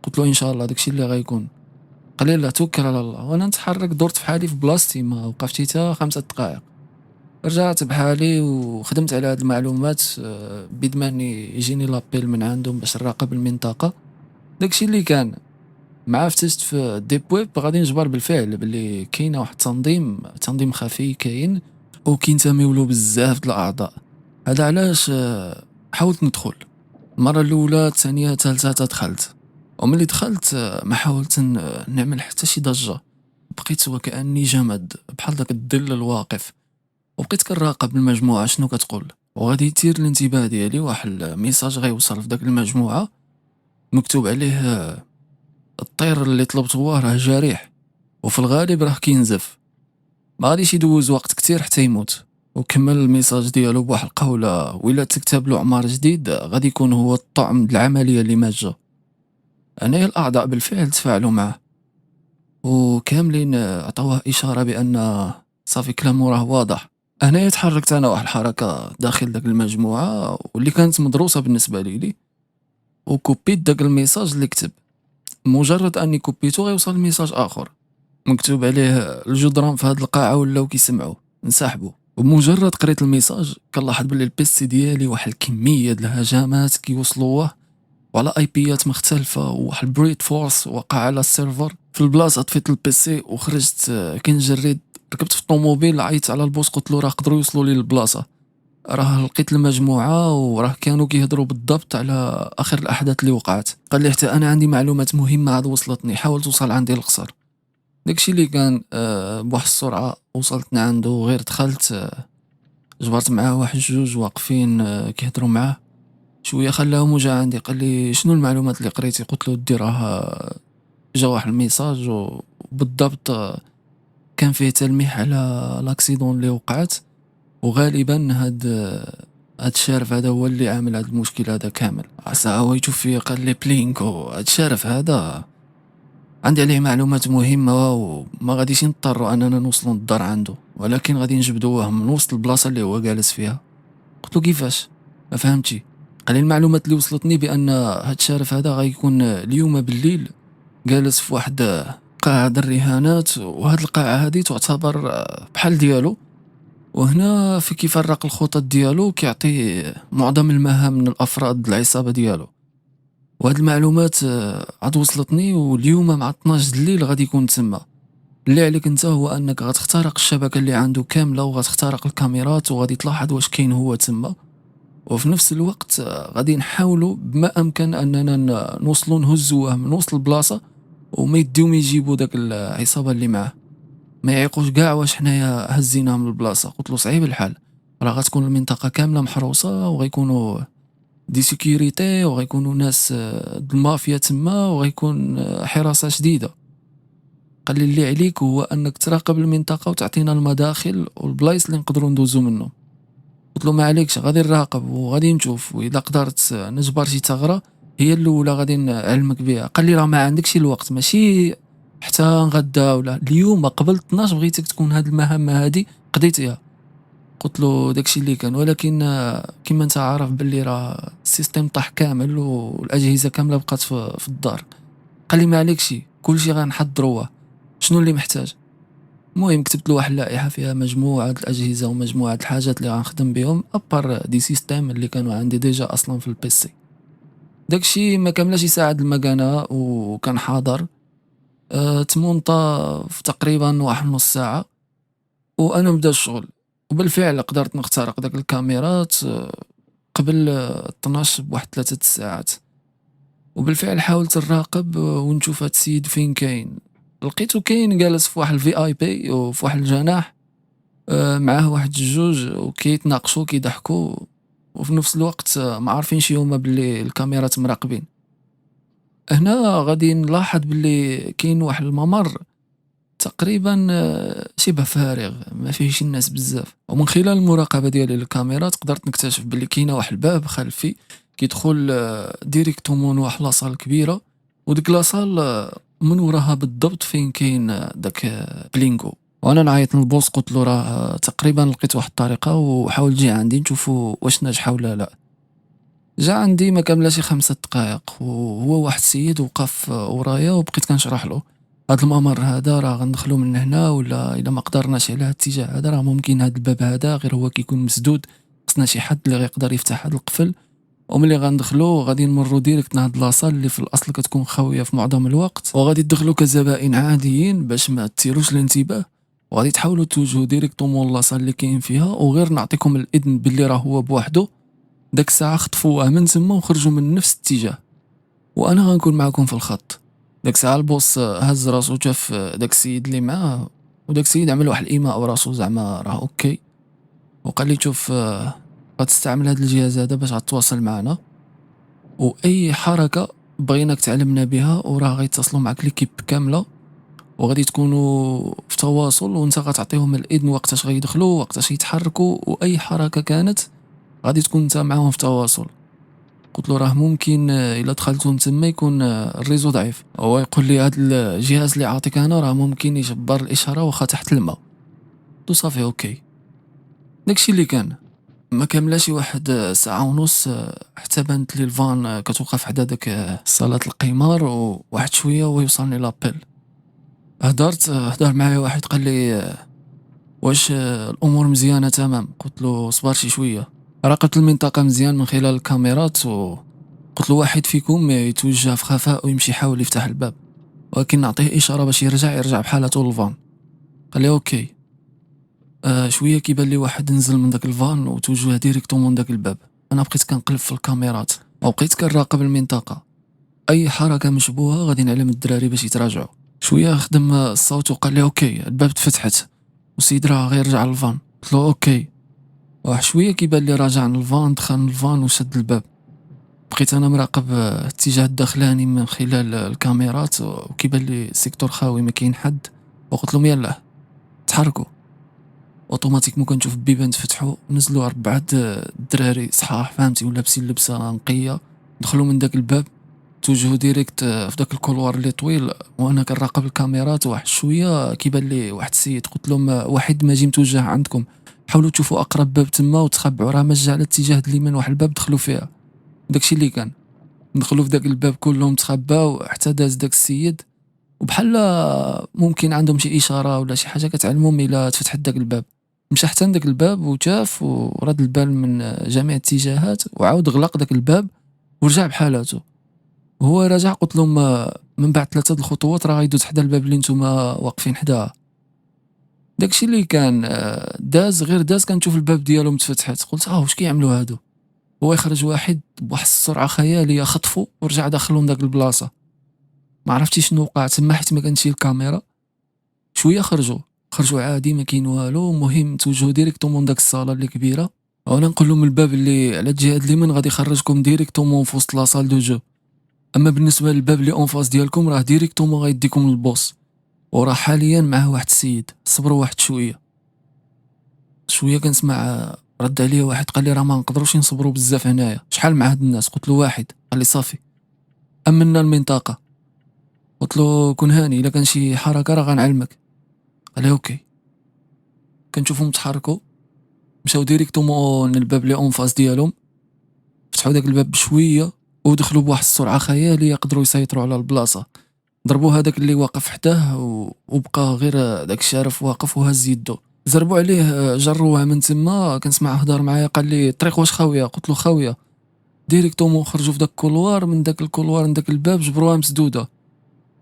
قلت له ان شاء الله داكشي اللي غيكون. قال لي لا توكل على الله. وانا نتحرك درت في حالي في بلاصتي ما وقفتش حتى 5 دقائق. رجعت بحالي وخدمت على هاد المعلومات بدماني يجيني لابيل من عندهم باش نراقب المنطقه. داكشي اللي كان مع فتشت في الديب ويب غادي نجبر بالفعل باللي كاينه واحد تنظيم خفي كاين وكينتميو له بزاف د الاعضاء. هذا علاش حاولت ندخل المره الاولى الثانيه الثالثه دخلت، وملي دخلت ما حاولت نعمل حتى شي ضجه، بقيت وكاني جمد بحال داك الظل الواقف، وبقيت كنراقب المجموعه شنو كتقول. وغادي يثير الانتباه ديالي واحد الميساج غيوصل في داك المجموعه مكتوب عليه الطير اللي طلبت هو راه جريح وفي الغالب راه كينزف، ما غاديش يدوز وقت كتير حتى يموت. وكمل الميساج ديالو بواحد القولة ولا تكتب له عمر جديد غادي يكون هو الطعم د العملية اللي ماجة. أنا الأعضاء بالفعل تفاعلوا معه وكاملين عطاوه إشارة بأن صافي كلامه راه واضح. أنا تحركت أنا واحد الحركة داخل داك المجموعة واللي كانت مدروسة بالنسبة لي، وكوبيت داك الميساج اللي كتب. مجرد اني كوبيتو غيوصل ميساج اخر مكتوب عليه الجدران في هاد القاعه ولاو كيسمعوا انسحبوا. وبمجرد قريت الميساج كنلاحظ بلي البيسي ديالي واحد الكميه د الهجمات كيوصلوه وعلى اي بيات مختلفه، وواحد البريت فورس وقع على السيرفر في البلاصة طفيت البيسي وخرجت كنجري، ركبت في الطوموبيل عيطت على البوس قلت له راه قدروا يوصلوا لي للبلاصة، راه لقيت المجموعة وراه كانوا كيهضروا بالضبط على آخر الأحداث اللي وقعت. قال لي حتى أنا عندي معلومات مهمة عاد وصلتني، حاول توصل عندي القصر. داكشي اللي كان بواحد السرعة وصلت عنده، غير دخلت جبرت معاه واحد جوج واقفين كيهضروا معاه شوية، خلاهم وجا عندي قال لي شنو المعلومات اللي قريتي؟ قلت له دي راه جا واحد الميساج وبالضبط كان فيه تلميح على لاكسيدون اللي وقعت، وغالبا هاد الشارف هذا هو اللي عامل هاد المشكل هذا كامل. عويتو فيه قال لي بلينكو هاد الشارف هذا عندي عليه معلومات مهمة وما غاديش نضطروا اننا نوصلوا للدار عنده، ولكن غادي نجبدوه من وسط البلاصة اللي هو جالس فيها. قلت له كيفاش؟ ما فهمتي. قال لي المعلومات اللي وصلتني بان هاد الشارف هذا غيكون اليوم بالليل جالس في واحد قاعة الرهانات، وهاد القاعة هذه تعتبر بحال ديالو، وهنا في كيفرق الخطط ديالو كيعطي معظم المهام من الافراد العصابة ديالو. وهاد المعلومات عاد وصلتني، واليوم مع 12 الليل غادي يكون تما. اللي عليك انت هو انك غتخترق الشبكة اللي عنده كاملة وغتخترق الكاميرات وغادي تلاحظ واش كاين هو تما، وفي نفس الوقت غادي نحاولوا بما امكن اننا نوصلوا نهزوه من وسط البلاصة وما يديهم يجيبوا داك العصابة اللي معاه، ما يعيقوش كاع واش حنايا هزيناهم من البلاصة. قلت له صعيب الحال، راه غتكون المنطقة كاملة محروسة وغيكونوا دي سيكوريتي وغيكونوا ناس المافيا تما وغيكون حراسة شديدة. قال لي اللي عليك هو انك تراقب المنطقة وتعطينا المداخل والبلايص اللي نقدروا ندوزو منه. قلت له ما عليكش، غادي نراقب وغادي نشوف، واذا قدرت نجبر شي ثغرة هي الاولى غادي نعلمك بها. قال لي راه ما عندكش الوقت، ماشي حتى نغدا ولا اليوم قبل 12 بغيتك تكون هاد المهمة هادي قضيتيها. قلت له داكشي اللي كان، ولكن كما انت عارف باللي راه السيستم طاح كامل والاجهزه كامله بقات في الدار. قال لي ما عليكش، كلشي غنحضروه، شنو اللي محتاج؟ المهم كتبت له واحد اللائحه فيها مجموعه الاجهزه ومجموعه الحاجات اللي غنخدم بهم ابار دي سيستم اللي كانوا عندي ديجا اصلا في البيسي. داكشي ما كاملاش يساعد المكانه وكان حاضر. تمونطا في تقريبا واحد نص ساعه وانا بدا الشغل، وبالفعل قدرت نخترق داك الكاميرات قبل 12 بواحد 3 ساعات. وبالفعل حاولت نراقب ونشوف هاد السيد فين كاين. لقيتو كاين جالس في واحد الفي اي بي وفي واحد الجناح، معاه واحد الجوج وكيتناقشوا كيضحكوا، وفي نفس الوقت ما عارفينش هما باللي الكاميرات مراقبين. هنا غادي نلاحظ باللي كاين واحد الممر تقريبا شبه فارغ ما فيهش الناس بزاف، ومن خلال المراقبه ديالي للكاميرات قدرت نكتشف باللي كاينه واحد الباب خلفي كيدخل ديريكتومون واحد لاصال كبيره، وديك لاصال من وراها بالضبط فين كاين داك بلينغو. وانا نعيط للبوس قلت له راه تقريبا لقيت واحد الطريقه وحاول تجي عندي نشوفوا واش ناجحه ولا لا. جا عندي ما كاملاش 5 دقائق وهو واحد السيد وقف ورايا، وبقيت كنشرح له هاد الممر هذا راه غندخلو من هنا، ولا الا ما قدرناش على هاد الاتجاه هذا راه ممكن هاد الباب هذا غير هو كيكون مسدود، خصنا شي حد اللي غيقدر يفتح هاد القفل، وملي غندخلو غادي نمرو ديريكت لهاد لاصال اللي في الاصل كتكون خاويه في معظم الوقت، وغادي تدخلو كزبائن عاديين باش ما تثيروش الانتباه، وغادي تحاولوا توجهوا ديريكتومون لاصال اللي كاين فيها، وغير نعطيكم الاذن باللي راه هو بوحدو. داك الساعه خطفوه من تما وخرجوا من نفس الاتجاه، وانا غنكون معكم في الخط. داك الساعه البوس هز راسو شاف داك السيد اللي معاه، وداك السيد عمل واحد الايماء براسو زعما راه اوكي، وقال لي شوف غتستعمل هذا الجهاز هذا باش غتواصل معنا، واي حركه بغيناك تعلمنا بها وراه غيتصلوا معك ليكيب كامله وغادي تكونوا في تواصل، وانت غتعطيهم الاذن وقتاش غيدخلوا وقتاش يتحركوا، واي حركه كانت غادي تكون انت معاهم في تواصل. قلت له راه ممكن الا دخلتهم تما يكون الريزو ضعيف. هو يقول لي هذا الجهاز اللي عاطيك انا راه ممكن يجبر الاشاره واخا تحت الماء. قلت له صافي اوكي. داكشي اللي كان ما كاملاش واحد ساعه ونص حتى بانت لي الفان كتوقف حدا داك صاله القمار، وواحد شويه ويوصلني لابيل. هدر معايا واحد قال لي واش الامور مزيانه تمام؟ قلت له صبر شي شويه. راقبت المنطقه مزيان من خلال الكاميرات، وقلت له واحد فيكم يتوجه في خفاء ويمشي يحاول يفتح الباب. ولكن نعطيه اشاره باش يرجع بحالته للفان. قال لي اوكي. شويه كيبان لي واحد نزل من داك الفان وتوجه ديريكتومون من داك الباب. انا بقيت كنقلب في الكاميرات وبقيت كنراقب المنطقه، اي حركه مشبوهه غادي نعلم الدراري باش يتراجعوا. شويه خدم الصوت وقال لي اوكي الباب تفتحت والسيد راه غير رجع للفان. قلت له اوكي. واحد شويه كيبان لي راجع للفان، دخل للفان وشد الباب. بقيت انا مراقب الاتجاه الداخلاني من خلال الكاميرات وكيبان لي السيكتور خاوي ما كاين حد. وقلت لهم يلاه تحركوا. اوتوماتيكمون كنشوف البيبان تفتحوا، نزلوا 4 الدراري صحاح فهمتي ولابسين لبسه نقيه، دخلوا من داك الباب توجهوا ديريكت في داك الكولوار اللي طويل. وانا كنراقب الكاميرات واحد شويه كيبان لي واحد السيد. قلت لهم واحد ما جي متوجه عندكم، حاولوا تشوفوا اقرب باب تما وتخبعوا، راه مجا على اتجاه اليمين واحد الباب دخلوا فيها. داكشي اللي كان. دخلوا في داك الباب كلهم تخباو حتى داز داك السيد، وبحال ممكن عندهم شي اشاره ولا شي حاجه كتعلمهم الا تفتح داك الباب. مشى حتى لداك الباب وشاف ورد البال من جميع الاتجاهات وعاود غلق داك الباب ورجع بحالاته. وهو راجع قلت لهم من بعد 3 الخطوات راه غيدوز حدا الباب اللي نتوما واقفين حداه. داكشي اللي كان داز غير داز كنشوف الباب ديالو متفتحات. قلت واش كيعملوا هادو؟ هو يخرج واحد بواحد السرعه خياليه خطفو ورجع داخلهم داك البلاصه. ما عرفتش شنو وقع تما حيت ما كانتش الكاميرا. شويه خرجوا عادي ما كاين والو. المهم توجهوا ديريكتومون داك الصاله اللي كبيره، وانا نقول لهم الباب اللي على الجهه اليمين غادي يخرجكم ديريكتومون في وسط لاصال دو جو، اما بالنسبه للباب اللي اون فاس ديالكم راه ديريكتومون غيديكم للبوس. وراه حاليا معاه واحد السيد، صبروا واحد شويه كنسمع رد عليا واحد قال لي راه ما نقدروش نصبروا بزاف هنايا، شحال مع هاد الناس؟ قلت له واحد. قال لي صافي امنا المنطقه. قلت له كون هاني الا كان شي حركه راه غنعلمك. قال لي اوكي. كنشوفهم تحركوا مشاو ديريكتومون للباب لي اون فاس ديالهم، فتحوا داك الباب بشويه ودخلوا بواحد السرعه خياليه يقدروا يسيطروا على البلاصه. ضربوا هذاك اللي واقف حداه وبقى غير داك الشارف واقف وهز يدو. زربوا عليه جروه من تما. كنسمع هضر معايا قال لي الطريق واش خاويه؟ قلت له خاويه. ديريكتومون خرجوا في داك الكولوار، من داك الكولوار من داك الباب جبروها مسدوده.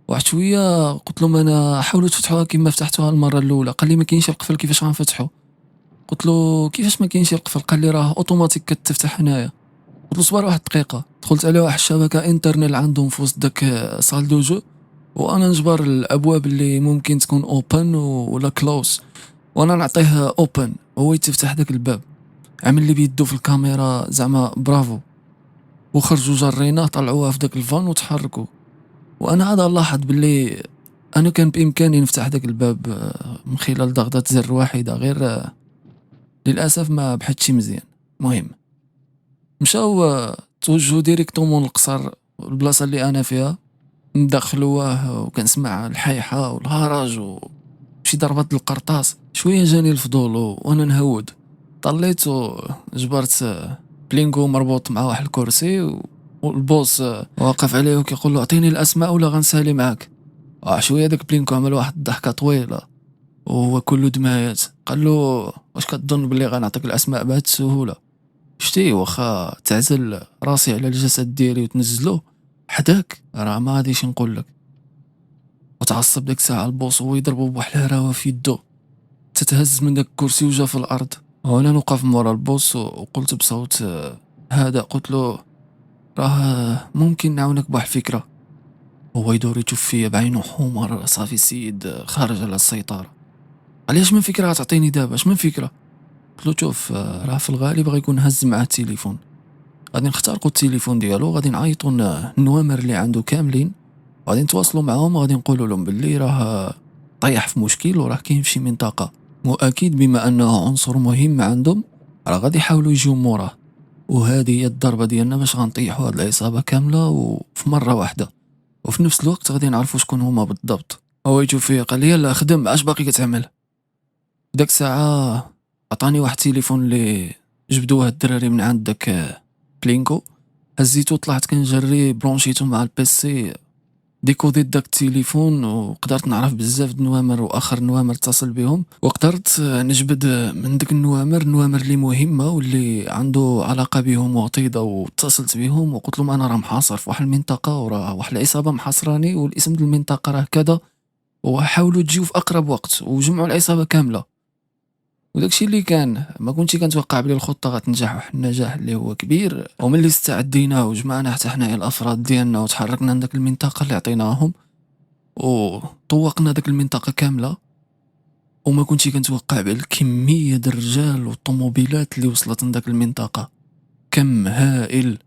واحد شويه قلت لهم انا حاولوا تفتحوها كما فتحتوها المره الاولى. قال لي ما كاينش القفل كيفاش غنفتحوا؟ قلت له كيفاش ما كاينش القفل؟ قال لي راه اوتوماتيك كتفتح هنايا. قلت له صبر واحد الدقيقه. دخلت على واحد الشبكه انترنال عندهم في وسط داك صال دو جو، وانا نجبر الابواب اللي ممكن تكون اوبن ولا كلوز، وانا نعطيه اوبن هو يتفتح داك الباب. عمل لي بيدو في الكاميرا زعما برافو. وخرجوا جريناه طلعوها في داك الفان وتحركوا. وانا عاد نلاحظ باللي انا كان بامكاني نفتح داك الباب من خلال ضغطة زر واحده، غير للاسف ما بحثتش مزيان. المهم مشاو توجهوا ديريكتومون للقصر البلاصه اللي انا فيها. ندخلوه وكنسمع الحيحه والهرج وشي ضربات القرطاس. شويه جاني الفضول وانا نهود طليت وجبرت بلينكو مربوط مع واحد الكرسي والبوس واقف عليه وكيقول له اعطيني الاسماء ولا غنسالي معاك. شويه داك بلينكو عمل واحد الضحكه طويله وهو كله دمايات. قال له واش كتظن بلي غنعطيك الاسماء بهذه السهوله؟ شتي واخا تعزل راسي على الجسد ديالي وتنزلو حداك راه ما غاديش نقول لك. وتعصب ديك الساعه البوس وهو يضربو بواحد الهراوه في يدو، تتهز من داك الكرسي وجا في الارض. وانا نوقف مورا البوس وقلت بصوت هذا، قلت له راه ممكن نعاونك بواحد الفكره. هو يدور يشوف فيا بعينو حمر، صافي السيد خارج على السيطره. علاش من فكره غتعطيني دابا؟ اش من فكره؟ قلت له شوف راه في الغالب غيكون هز معاه التليفون، غادي نخترقوا التليفون ديالو، غادي نعيطوا النوامر اللي عنده كاملين، غادي نتواصلوا معاهم، غادي نقولوا لهم باللي راه طيح في مشكل وراه كاين في شي منطقه، واكيد بما انه عنصر مهم عندهم راه غادي يحاولوا يجيو موراه. وهذه هي الضربه ديالنا باش غنطيحوا هاد العصابه كامله وفي مره واحده، وفي نفس الوقت غادي نعرفوا شكون هما بالضبط. هو يشوف فيه قال لي يلا خدم اش باقي كتعمل. داك الساعه عطاني واحد التليفون اللي جبدوه الدراري من عند داك بلينكو، هزيتو طلعت كنجري برونشيتو مع البيسي ديكوديت داك التليفون وقدرت نعرف بزاف د النوامر واخر نوامر اتصل بهم، وقدرت نجبد من ديك النوامر اللي مهمه واللي عنده علاقه بهم وطيده، واتصلت بهم وقلت لهم انا راه محاصر في واحد المنطقه وراه واحد العصابه محاصراني والاسم ديال المنطقه راه كذا، وحاولوا تجيو في اقرب وقت، وجمعوا العصابه كامله. وداكشي اللي كان ما كنتش كنتوقع بلي الخطه غتنجح واحد النجاح اللي هو كبير. وملي استعدينا وجمعنا حتى حنايا الافراد ديالنا وتحركنا لداك المنطقه اللي عطيناهم وطوقنا داك المنطقه كامله، وما كنتش كنتوقع بالكميه د الرجال والطوموبيلات اللي وصلت لداك المنطقه، كم هائل.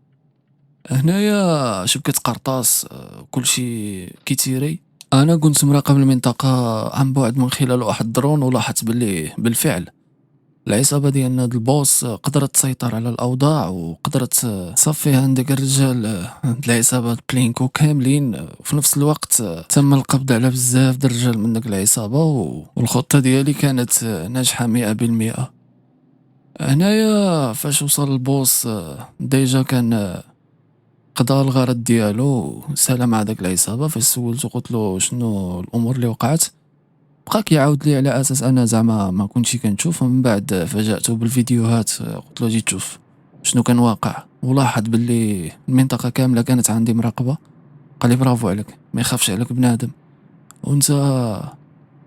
هنايا شبكة قرطاس، كلشي كيتيري. انا كنت مراقب المنطقه عن بعد من خلال واحد الدرون، ولاحظت باللي بالفعل العصابة ديالنا د البوس قدرت تسيطر على الأوضاع، وقدرت تصفي عندك الرجال د العصابة بلينكو كاملين. وفي نفس الوقت تم القبض على بزاف د الرجال من ديك العصابة، والخطة ديالي كانت ناجحة 100%. هنايا فاش وصل البوس ديجا كان قضى الغرض ديالو، سالا مع داك العصابة. فاش سولتو قلتلو شنو الأمور اللي وقعت، بقى كيعاود لي على اساس انا زعما ما كنتش كنشوف. ومن بعد فاجأته بالفيديوهات، قلت له جي تشوف شنو كان واقع، ولاحظ باللي المنطقه كامله كانت عندي مراقبه. قال لي برافو عليك، ما يخافش عليك بنادم، وانت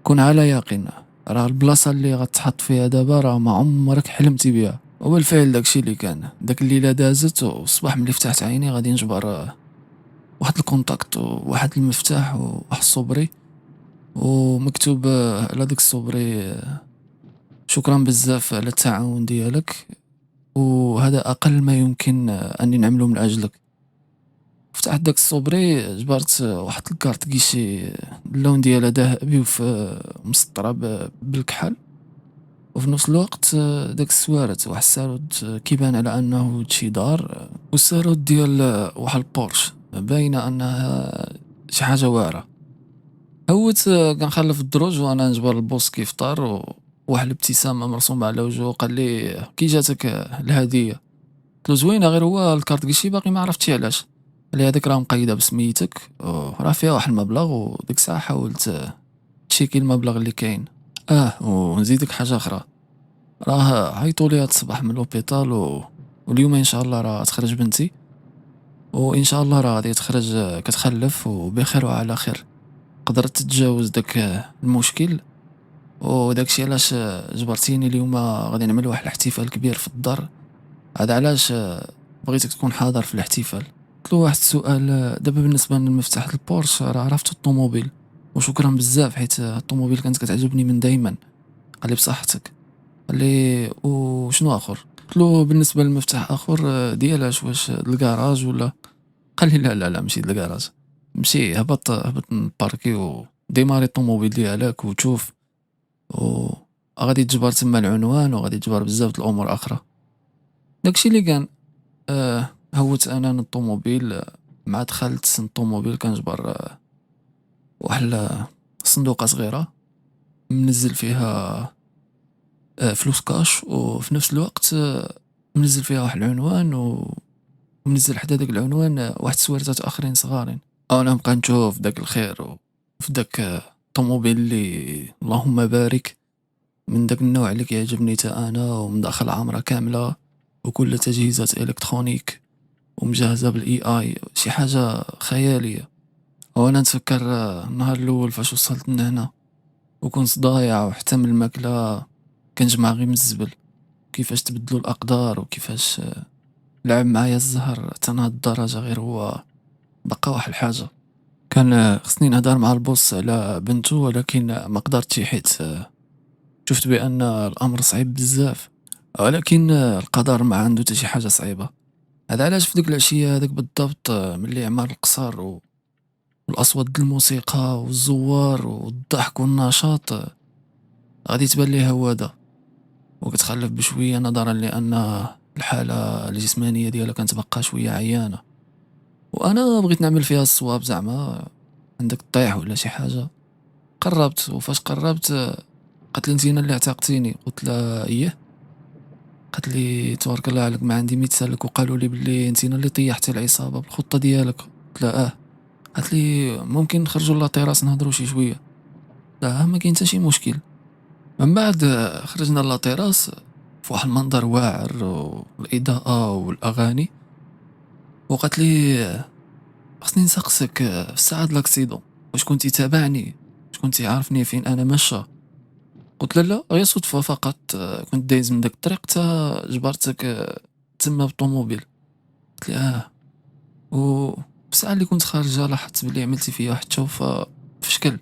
كون على يقين راه البلاصه اللي غتحط فيها دابا راه ما عمرك حلمتي بها. وبالفعل داكشي اللي كان. داك الليله دازت، والصباح ملي فتحت عيني غادي نجبر واحد الكونتاكت وواحد المفتاح وواحد الصبري، ومكتوب على ديك الصبري شكرا بزاف على التعاون ديالك، وهذا اقل ما يمكن اني نعمله من اجلك. فتحت داك الصبري، جبرت واحد الكارت كيشي اللون ديالها ذهبي وفي مسطره بالكحل، وفي نفس الوقت داك السوارت واحد الساروت كيبان على انه شي دار، والساروت ديال واحد البورش باينه انها شي حاجه واعره. هوت كنخلف الدروج وانا نجبر البوس كيفطر، وواحد الابتسامه مرسومه على وجهه. قال لي كي جاتك الهديه؟ قلت له زوينه، غير هو الكارت كيشي باقي ما عرفتش علاش. قال لي هذيك راه مقيده بسميتك وراه فيها واحد المبلغ، وديك الساعه حاولت تشيكي المبلغ اللي كاين. ونزيدك حاجه اخرى، راه عيطوا لي هاد الصباح من لوبيتال واليوم ان شاء الله راه تخرج بنتي، وان شاء الله راه غادي تخرج كتخلف وبخير وعلى خير. قدرت تتجاوز داك المشكل، وداكشي علاش جبرتيني اليوم غادي نعمل واحد الاحتفال كبير في الدار. هذا علاش بغيتك تكون حاضر في الاحتفال. قلت له واحد السؤال، دابا بالنسبه للمفتاح البورش راه عرفت الطوموبيل، وشكرا بزاف حيت الطوموبيل كانت كتعجبني من دايما. قال لي بصحتك. قال لي وشنو اخر؟ قلت له بالنسبه للمفتاح اخر ديالاش واش الكراج ولا؟ قال لي لا لا لا ماشي الكراج، مشي هبط نباركي وديماري الطوموبيل ديالك وتشوف، وغادي تجبر تما العنوان، وغادي تجبر بزاف د الامور اخرى. داكشي اللي كان. هوت انا الطوموبيل، مع دخلت الطوموبيل كنجبر واحد صندوقه صغيره منزل فيها فلوس كاش، وفي نفس الوقت منزل فيها واحد العنوان، ومنزل حدا داك العنوان واحد السوارتات اخرين صغارين. انا نبقى نشوف داك الخير وفي داك الطوموبيل اللي اللهم بارك، من داك النوع اللي كيعجبني تا انا، ومداخل عامره كامله وكل تجهيزات الكترونيك ومجهزه بالاي اي، شي حاجه خياليه. وانا نتفكر النهار الاول فاش وصلت لهنا وكنت ضايع، وحتى من الماكله كنجمع غير من الزبل. كيفاش تبدلوا الاقدار، وكيفاش لعب معايا الزهر حتى لهاد الدرجه. غير هو بقى واحد الحاجه، كان خصني نهضر مع البوس على بنته، ولكن ما قدرتش حيت شفت بان الامر صعيب بزاف. ولكن القدر ما عنده حتى شي حاجه صعيبه. هذا علاش في ديك العشيه هذيك بالضبط، ملي عمر القصر والاصوات د الموسيقى والزوار والضحك والنشاط، غادي تبان لي هواده وكتخلف بشويه، نظرا لان الحاله الجسمانيه ديالها كانت بقى شويه عيانه. وانا بغيت نعمل فيها الصواب، زعما عندك طيح ولا شي حاجه. قربت، وفاش قربت قالت لي انت اللي اعتقتيني. قلت لها ايه. قالت لي تبارك الله عليك، ما عندي مثالك، وقالوا لي باللي انت اللي طيحتي العصابه بالخطه ديالك. قلت لها قالت لي ممكن نخرجوا لا تيراس نهضروا شي شويه. لا ما كاين حتى شي مشكل. من بعد خرجنا لا تيراس في واحد المنظر واعر والاضاءه والاغاني. وقالت لي خصني نسقسك في الساعه د لاكسيدون واش كنتي تابعني، واش كنتي عارفني فين انا ماشى. قلت له لا غير صدفه فقط، كنت دايز من داك الطريق حتى جبرتك تما بالطوموبيل. قلت لي و الساعه اللي كنت خارجه لاحظت بلي عملتي فيا واحد الشوفه في شكل،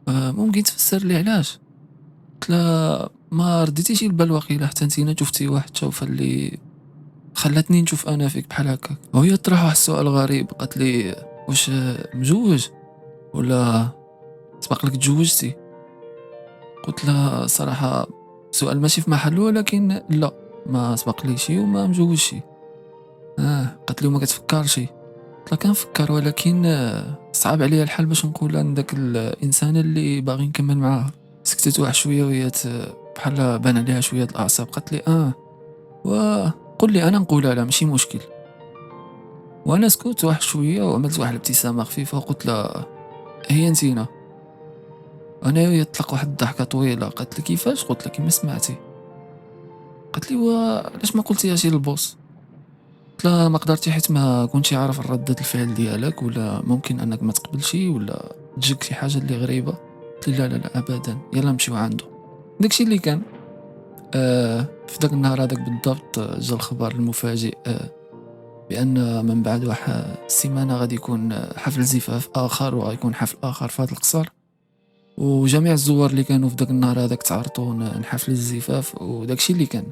ممكن تفسر لي علاش؟ قلت لها ما رديتيش البال واقيلا حتى نتينا شفتي واحد الشوفه اللي خلاتني نشوف انا فيك بحال هكاك. وهي طرح واحد السؤال غريب، قالت لي واش مزوج ولا سبق لك تزوجتي؟ قلت لها صراحه سؤال ماشي في محله، ولكن لا ما سبق لي شي وما مزوجش. قالت لي وما كتفكرش؟ قلت لها كنفكر، ولكن صعب عليا الحال باش نقول عن داك الانسان اللي باغي نكمل معاها. سكتت واحد شويه وهي بحال بان عليها شويه د الاعصاب. قالت لي وقل لي انا نقولها لها ماشي مشكل. وانا سكت واحد شويه وعملت واحد الابتسامه خفيفه وقلت لها هي نتينا. انا وهي طلق واحد الضحكه طويله. قالت لي كيفاش؟ قلت لها كيما سمعتي. قالت لي علاش ما قلتيها شي للبوس؟ قلت لها ما قدرتي حيت ما كنتش عارف ردة الفعل ديالك، ولا ممكن انك ما تقبلشي ولا تجيك شي حاجه اللي غريبه. قلت لي لا لا لا ابدا، يلا نمشيو عنده. داكشي اللي كان. في داك النهار هذاك بالضبط جا الخبر المفاجئ بان من بعد واحد السيمانه غادي يكون حفل زفاف اخر، وغيكون حفل اخر في هذا القصر، وجميع الزوار اللي كانوا في داك النهار هذاك تعرضوا لحفل الزفاف. وداكشي اللي كان.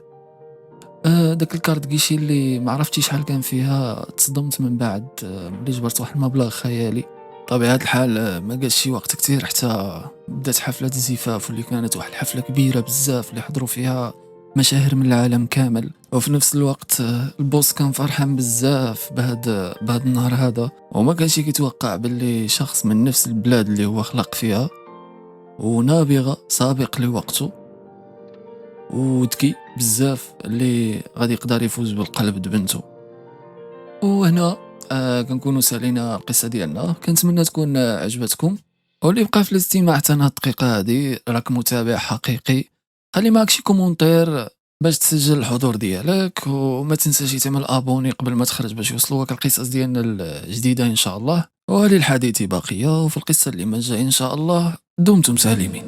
داك الكارت كيشي اللي ما عرفتش شحال كان فيها، تصدمت من بعد ملي جبرت واحد المبلغ خيالي. طبيعة الحال ما جاش شي وقت كتير حتى بدات حفلة الزفاف، واللي كانت واحد الحفلة كبيرة بزاف اللي حضروا فيها مشاهير من العالم كامل. وفي نفس الوقت البوس كان فرحان بزاف بهاد النهار هذا، وما كانش كيتوقع باللي شخص من نفس البلاد اللي هو خلق فيها ونابغة سابق لوقته وذكي بزاف اللي غادي يقدر يفوز بالقلب د بنته. وهنا كنكونوا سالينا القصه ديالنا. كنتمنى تكون عجبتكم، واللي بقى في الاستماع حتى هاد الدقيقه هادي راك متابع حقيقي. خلي معك شي كومونتير باش تسجل الحضور ديالك، وما تنساش تعمل ابوني قبل ما تخرج باش يوصلوك القصص ديالنا الجديده ان شاء الله. وللحديث بقيه، وفي القصه اللي ما جاي ان شاء الله دمتم سالمين.